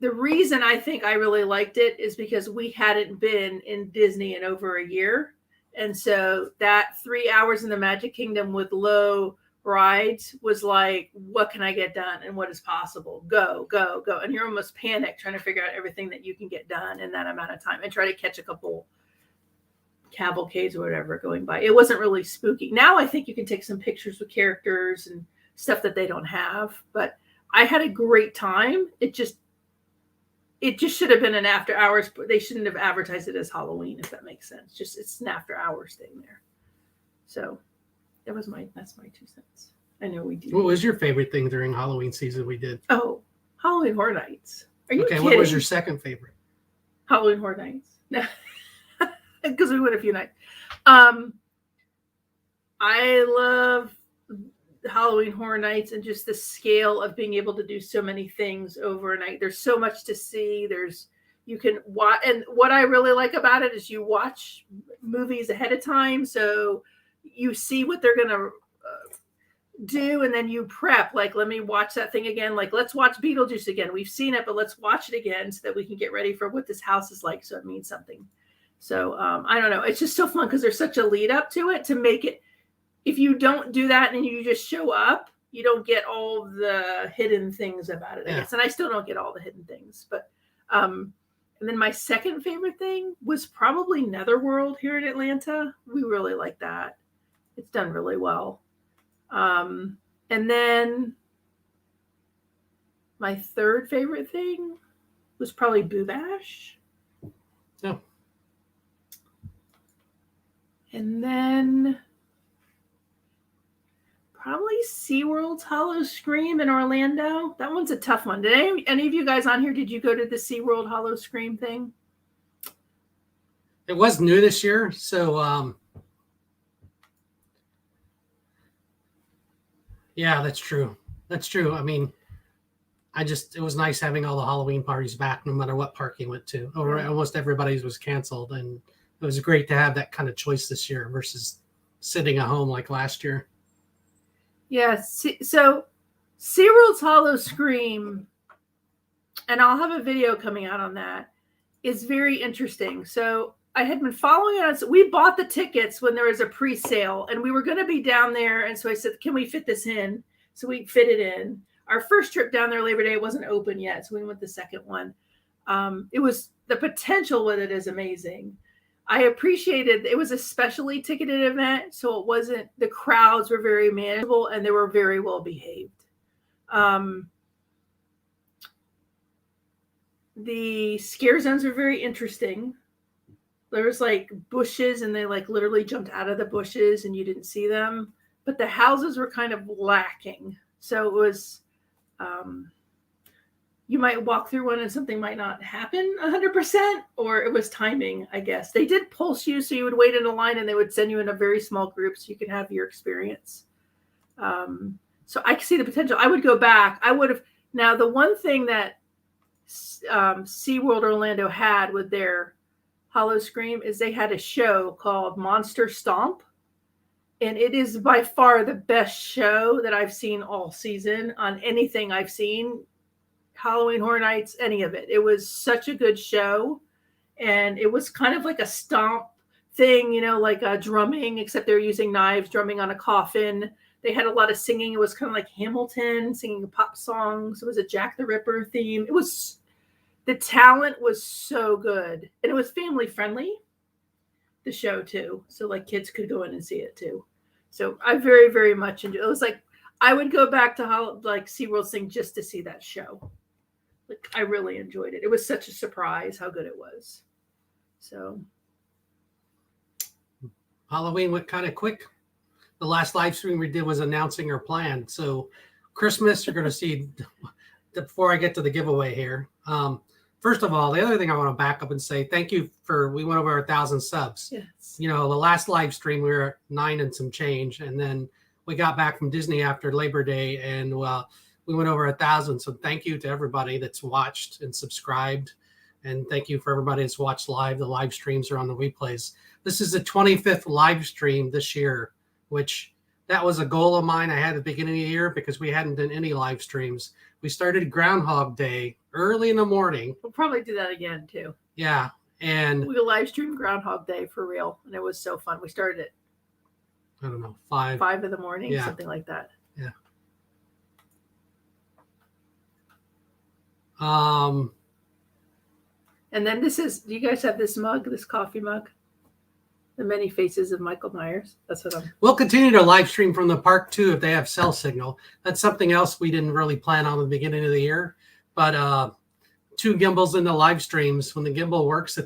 The reason I think I really liked it is because we hadn't been in Disney in over a year. And so that 3 hours in the Magic Kingdom with low rides was like, what can I get done and what is possible? Go, go, go. And you're almost panicked trying to figure out everything that you can get done in that amount of time and try to catch a couple cavalcades or whatever going by. It wasn't really spooky. Now I think you can take some pictures with characters and stuff that they don't have, but I had a great time. It just should have been an after hours, but they shouldn't have advertised it as Halloween, if that makes sense. It's an after hours thing there. So that's my 2 cents. I know we do. What was your favorite thing during Halloween season we did? Oh, Halloween Horror Nights. Are you kidding? What was your second favorite? Halloween Horror Nights. No, because we went a few nights. I love Halloween Horror Nights and just the scale of being able to do so many things over a night. There's so much to see. You can watch, and what I really like about it is you watch movies ahead of time, so you see what they're gonna do, and then you prep. Like, let me watch that thing again. Like, let's watch Beetlejuice again. We've seen it, but let's watch it again so that we can get ready for what this house is like. So it means something. So I don't know. It's just so fun because there's such a lead up to it to make it. If you don't do that and you just show up, you don't get all the hidden things about it, I guess. And I still don't get all the hidden things. But and then my second favorite thing was probably Netherworld here in Atlanta. We really like that. It's done really well. And then my third favorite thing was probably Boo Bash. Oh. And then probably SeaWorld's Hollow Scream in Orlando. That one's a tough one. Did any of you guys on here, did you go to the SeaWorld Hollow Scream thing? It was new this year, so yeah, that's true. That's true. I mean, it was nice having all the Halloween parties back, no matter what park you went to. Almost everybody's was canceled, and it was great to have that kind of choice this year versus sitting at home like last year. Yeah, so SeaWorld's Hollow Scream, and I'll have a video coming out on that. is very interesting. So I had been following us. We bought the tickets when there was a pre-sale, and we were going to be down there. And so I said, "Can we fit this in?" So we fit it in. Our first trip down there, Labor Day, wasn't open yet, so we went the second one. It was the potential with it is amazing. I appreciated it was a specially ticketed event, so it wasn't the crowds were very manageable and they were very well behaved. The scare zones are very interesting. There was like bushes and they like literally jumped out of the bushes and you didn't see them, but the houses were kind of lacking. So it was, you might walk through one and something might not happen 100%, or it was timing, I guess. They did pulse you, so you would wait in a line and they would send you in a very small group so you could have your experience. So I can see the potential. I would go back. I would have. Now, the one thing that SeaWorld Orlando had with their Hollow Scream is they had a show called Monster Stomp. And it is by far the best show that I've seen all season on anything I've seen. Halloween Horror Nights, any of it. It was such a good show. And it was kind of like a stomp thing, you know, like a drumming, except they're using knives, drumming on a coffin. They had a lot of singing. It was kind of like Hamilton, singing pop songs. It was a Jack the Ripper theme. It was, the talent was so good. And it was family friendly, the show too. So like kids could go in and see it too. So I very, very much enjoyed it. It was like, I would go back to SeaWorld thing just to see that show. Like I really enjoyed it. It was such a surprise how good it was. So Halloween went kind of quick. The last live stream we did was announcing our plan. So Christmas, you're going to see, before I get to the giveaway here. First of all, the other thing I want to back up and say, thank you we went over 1,000 subs. Yes. You know, the last live stream, we were at 9 and some change. And then we got back from Disney after Labor Day and we went over 1,000. So thank you to everybody that's watched and subscribed. And thank you for everybody that's watched live. The live streams are on the replays. This is the 25th live stream this year, which that was a goal of mine I had at the beginning of the year because we hadn't done any live streams. We started Groundhog Day early in the morning. We'll probably do that again too. Yeah. And we live streamed Groundhog Day for real. And it was so fun. We started at, I don't know, 5 in the morning, yeah. Something like that. Yeah. And then do you guys have this mug, this coffee mug? The Many Faces of Michael Myers. That's what We'll continue to live stream from the park too if they have cell signal. That's something else we didn't really plan on at the beginning of the year. But 2 gimbals in the live streams, when the gimbal works,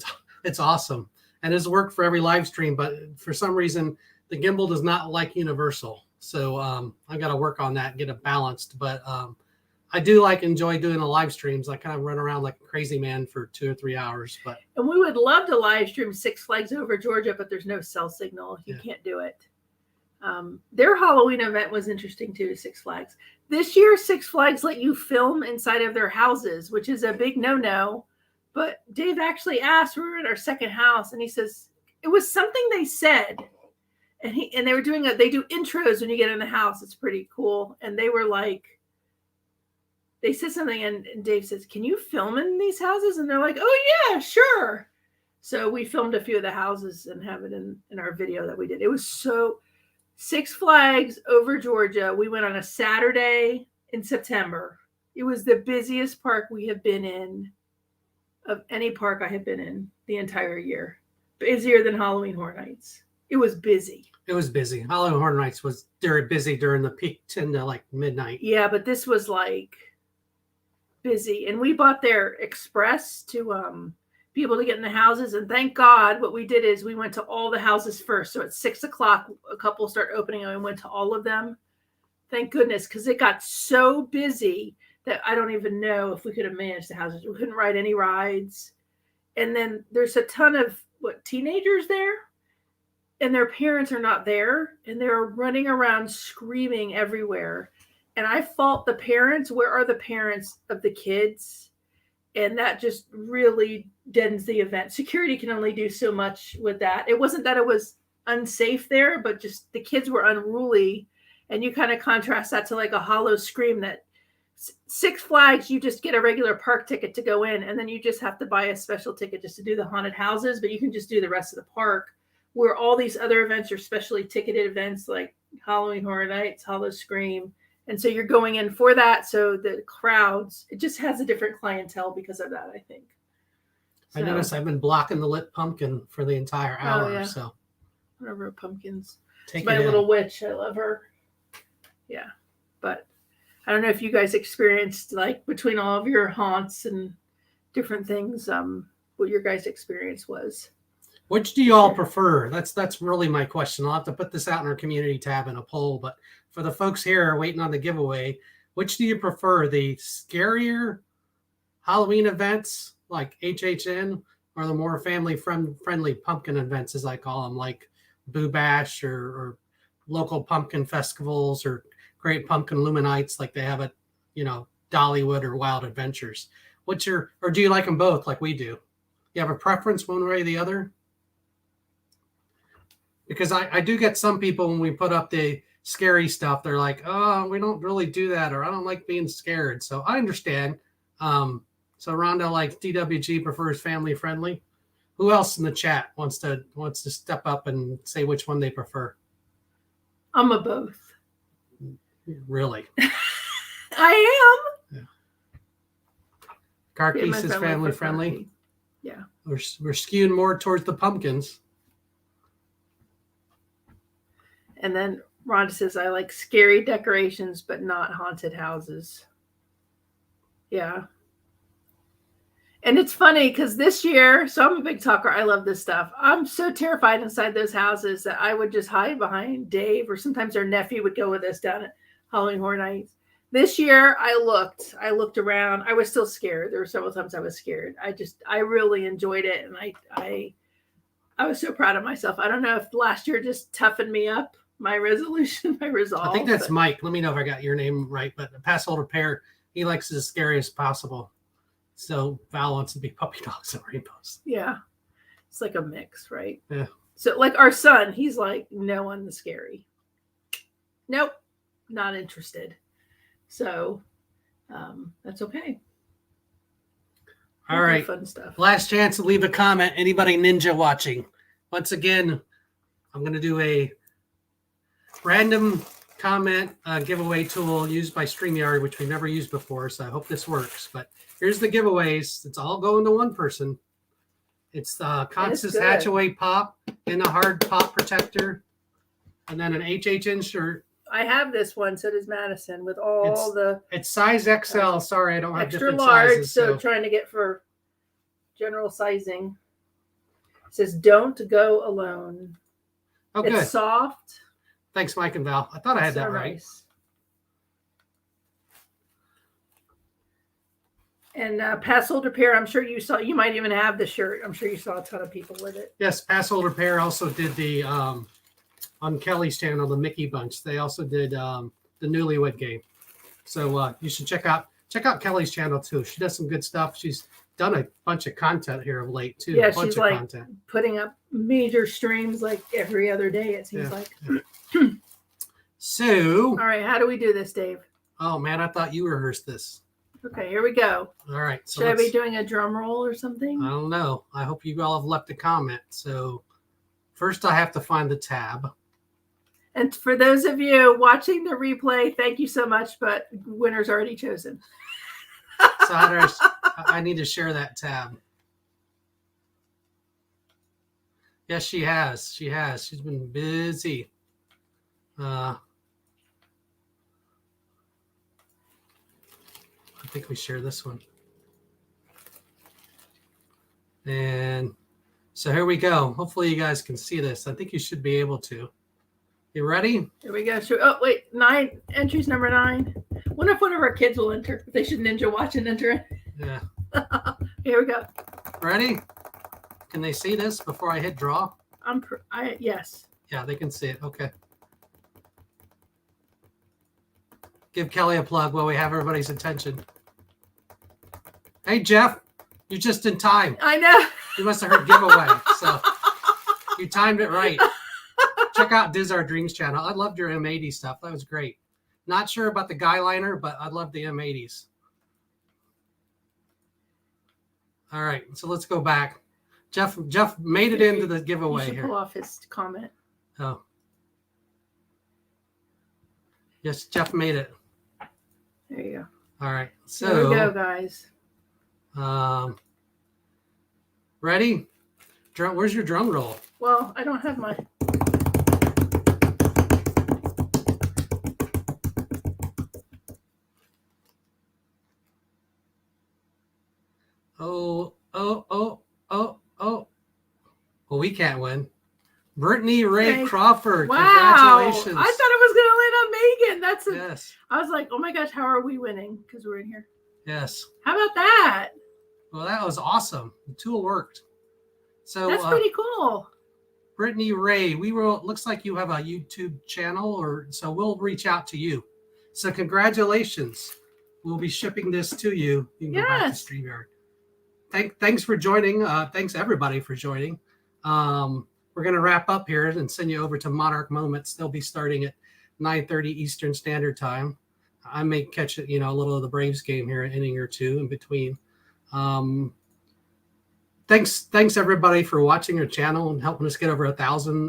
it's awesome. And it's worked for every live stream, but for some reason the gimbal does not like universal. So I got to work on that and get it balanced. But I do enjoy doing the live streams. I kind of run around like a crazy man for 2 or 3 hours. And we would love to live stream Six Flags Over Georgia, but there's no cell signal. You can't do it. Their Halloween event was interesting too, Six Flags. This year, Six Flags let you film inside of their houses, which is a big no-no. But Dave actually asked, we were at our second house, and he says, it was something they said. And they were doing they do intros when you get in the house. It's pretty cool. And they were like, they said something and Dave says, can you film in these houses? And they're like, oh yeah, sure. So we filmed a few of the houses and have it in our video that we did. It was so Six Flags Over Georgia. We went on a Saturday in September. It was the busiest park we have been in of any park I have been in the entire year. Busier than Halloween Horror Nights. It was busy. It was busy. Halloween Horror Nights was very busy during the peak 10 to midnight. Yeah, but this was busy. And we bought their express to be able to get in the houses. And thank God what we did is we went to all the houses first. So at 6 o'clock, a couple start opening and we went to all of them. Thank goodness, because it got so busy that I don't even know if we could have managed the houses. We couldn't ride any rides. And then there's a ton of teenagers there. And their parents are not there. And they're running around screaming everywhere. And I fault the parents. Where are the parents of the kids? And that just really deadens the event. Security can only do so much with that. It wasn't that it was unsafe there, but just the kids were unruly. And you kind of contrast that to a Hollow Scream that Six Flags, you just get a regular park ticket to go in, and then you just have to buy a special ticket just to do the haunted houses, but you can just do the rest of the park, where all these other events are specially ticketed events like Halloween Horror Nights, Hollow Scream. And so you're going in for that. So the crowds, it just has a different clientele because of that, I think. So, I noticed I've been blocking the lit pumpkin for the entire hour. yeah. So whatever, pumpkins. take My it little in. witch. I love her. Yeah. But I don't know if you guys experienced, like, between all of your haunts and different things, what your guys' experience was. Which do you all prefer? That's really my question. I'll have to put this out in our community tab in a poll. But for the folks here waiting on the giveaway, which do you prefer? The scarier Halloween events like HHN, or the more family friendly pumpkin events, as I call them, like Boo Bash or local pumpkin festivals or Great Pumpkin Luminites like they have at, Dollywood or Wild Adventures? Or do you like them both like we do? You have a preference one way or the other? Because I do get some people when we put up the scary stuff, they're like, oh, we don't really do that, or I don't like being scared. So I understand. So Rhonda, like DWG, prefers family friendly. Who else in the chat wants to step up and say which one they prefer? I'm a both. Really? I am. Yeah. Carkeys is family friendly. Yeah. We're skewing more towards the pumpkins. And then Rhonda says, I like scary decorations, but not haunted houses. Yeah. And it's funny because this year, so I'm a big talker. I love this stuff. I'm so terrified inside those houses that I would just hide behind Dave, or sometimes our nephew would go with us down at Halloween Horror Nights. This year, I looked around. I was still scared. There were several times I was scared. I really enjoyed it. And I was so proud of myself. I don't know if last year just toughened me up, my resolution, my resolve. I think that's Mike. Let me know if I got your name right. But the pass holder pair, he likes it as scary as possible. So Val wants to be puppy dogs and rainbows. Yeah. It's like a mix, right? Yeah. So like our son, he's like, no on the scary. Nope. Not interested. So that's okay. All right. Fun stuff. Last chance to leave a comment. Anybody ninja watching? Once again, I'm going to do a random comment giveaway tool used by StreamYard, which we've never used before. So I hope this works. But here's the giveaways. It's all going to one person. It's the Constance Hatchaway Pop in a hard pop protector, and then an HHN shirt. I have this one, so does Madison, with all it's size XL. Sorry, I don't have extra different large, sizes. so trying to get for general sizing. It says, don't go alone. Oh, it's good. Soft. Thanks, Mike and Val. I thought I had that right. Nice. And pass holder pair, I'm sure you saw, you might even have the shirt. I'm sure you saw a ton of people with it. Yes, pass holder pair also did the on Kelly's channel, the Mickey Bunch. They also did the Newlywed Game. So you should check out Kelly's channel too. She does some good stuff. She's done a bunch of content here of late too. Yeah, a bunch she's of like content. Putting up major streams like every other day, it seems like. Yeah. So, all right, how do we do this, Dave? Oh man, I thought you rehearsed this. Okay, here we go. All right. So should I be doing a drum roll or something? I don't know. I hope you all have left a comment. So first I have to find the tab. And for those of you watching the replay, thank you so much, but winner's already chosen. So I need to share that tab. Yes, she has. She has. She's been busy. I think we share this one. And so here we go. Hopefully you guys can see this. I think you should be able to. You ready? Here we go. Oh, wait. 9. Entries number 9. Wonder if one of our kids will enter. If they should ninja watch and enter it. Yeah. Here we go. Ready? Can they see this before I hit draw? Yes. Yeah, they can see it. Okay. Give Kelly a plug while we have everybody's attention. Hey, Jeff, you're just in time. I know. You must have heard giveaway. So you timed it right. Check out Diz Our Dreams channel. I loved your M80 stuff. That was great. Not sure about the guy liner, but I love the M80s. All right, so let's go back. Jeff made it into the giveaway here. Pull off his comment. Oh. Yes, Jeff made it. There you go. All right. So here we go, guys. Ready? Where's your drum roll? Well, I don't have my. Oh. Well, we can't win. Brittany Ray Crawford. Wow. Congratulations. I thought it was going to land on Megan. Yes. I was like, oh my gosh, how are we winning? Because we're in here. Yes. How about that? Well, that was awesome. The tool worked. So that's pretty cool. Brittany Ray, looks like you have a YouTube channel, so we'll reach out to you. So congratulations. We'll be shipping this to you. You can go back to StreamYard. Thanks for joining. Thanks everybody for joining. We're going to wrap up here and send you over to Monarch Moments. They'll be starting at 9:30 Eastern Standard Time. I may catch it, a little of the Braves game here, an inning or two in between. Thanks everybody for watching our channel and helping us get over 1,000.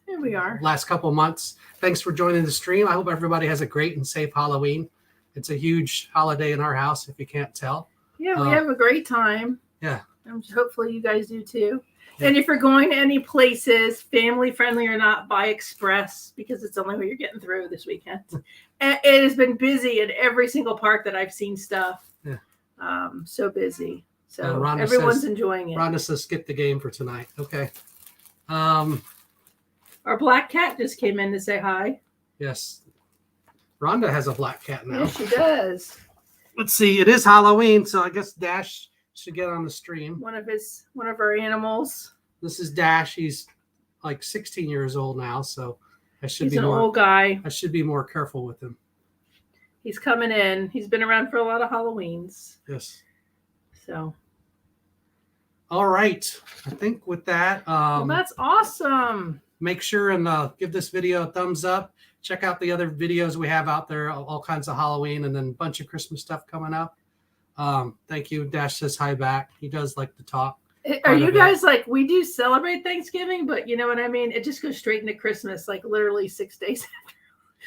Here we are. Last couple months. Thanks for joining the stream. I hope everybody has a great and safe Halloween. It's a huge holiday in our house, if you can't tell. Yeah, we have a great time. Yeah. And hopefully you guys do too. Yeah. And if you're going to any places, family friendly or not, buy express because it's the only way you're getting through this weekend. And it has been busy in every single park that I've seen stuff. Yeah. So busy. So everyone's enjoying it. Rhonda says skip the game for tonight. Okay. Our black cat just came in to say hi. Yes. Rhonda has a black cat now. Yes, she does. Let's see. It is Halloween, so I guess Dash should get on the stream. One of our animals. This is Dash. He's like 16 years old now, so He's an old guy. I should be more careful with him. He's coming in. He's been around for a lot of Halloweens. Yes. So. All right. I think with that. Well, that's awesome. Make sure and give this video a thumbs up. Check out the other videos we have out there, all kinds of Halloween and then a bunch of Christmas stuff coming up. Thank you. Dash says hi back. He does like to talk. Are you guys like, we do celebrate Thanksgiving, but you know what I mean? It just goes straight into Christmas, like literally 6 days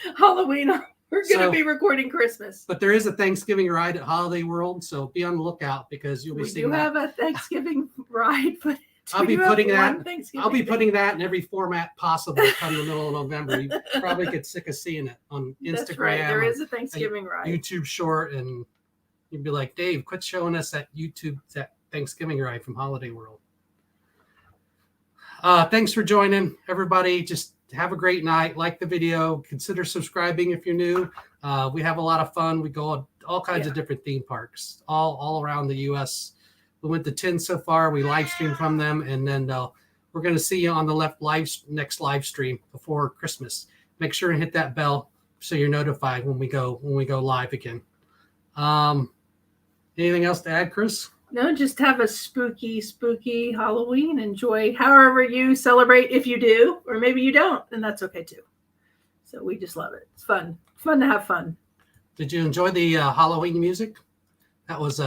after Halloween. We're going to be recording Christmas. But there is a Thanksgiving ride at Holiday World, so be on the lookout because you'll be seeing that. We do have a Thanksgiving ride, but I'll be putting that in every format possible come the middle of November. You probably get sick of seeing it on Instagram. That's right. There is a Thanksgiving ride. YouTube short, and you'd be like, Dave, quit showing us that Thanksgiving ride from Holiday World. Thanks for joining, everybody. Just have a great night. Like the video. Consider subscribing if you're new. We have a lot of fun. We go all kinds of different theme parks all around the U.S. We went to 10 so far. We live streamed from them, and then we're going to see you on the next live stream before Christmas. Make sure and hit that bell so you're notified when we go live again. Anything else to add, Kris? No, just have a spooky Halloween. Enjoy however you celebrate, if you do, or maybe you don't, and that's okay too. So we just love it. It's fun to have fun. Did you enjoy the Halloween music? That was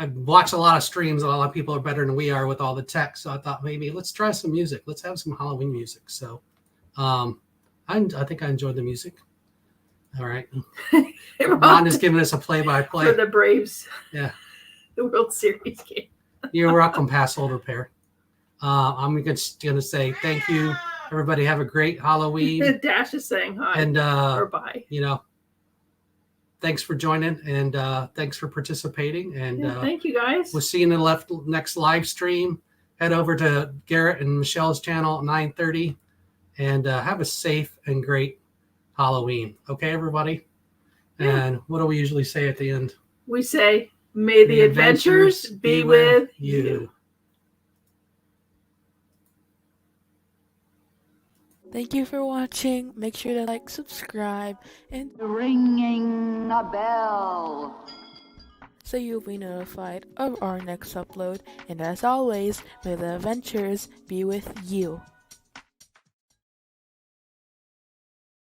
I've watched a lot of streams. A lot of people are better than we are with all the tech, so I thought maybe let's try some music. Let's have some Halloween music. So I think I enjoyed the music. All right. Ron is giving us a play-by-play for the Braves. Yeah. The World Series game. You're welcome, pass holder pair. I'm just going to say thank you. Everybody have a great Halloween. Dash is saying hi and or bye. Thanks for joining and thanks for participating. And thank you guys. We'll see you in the next live stream. Head over to Garrett and Michelle's channel at 9:30 and have a safe and great Halloween. Okay, everybody? Yeah. And what do we usually say at the end? We say, may the adventures be with you. Thank you for watching. Make sure to like, subscribe, and ringing a bell so you'll be notified of our next upload. And as always, may the adventures be with you.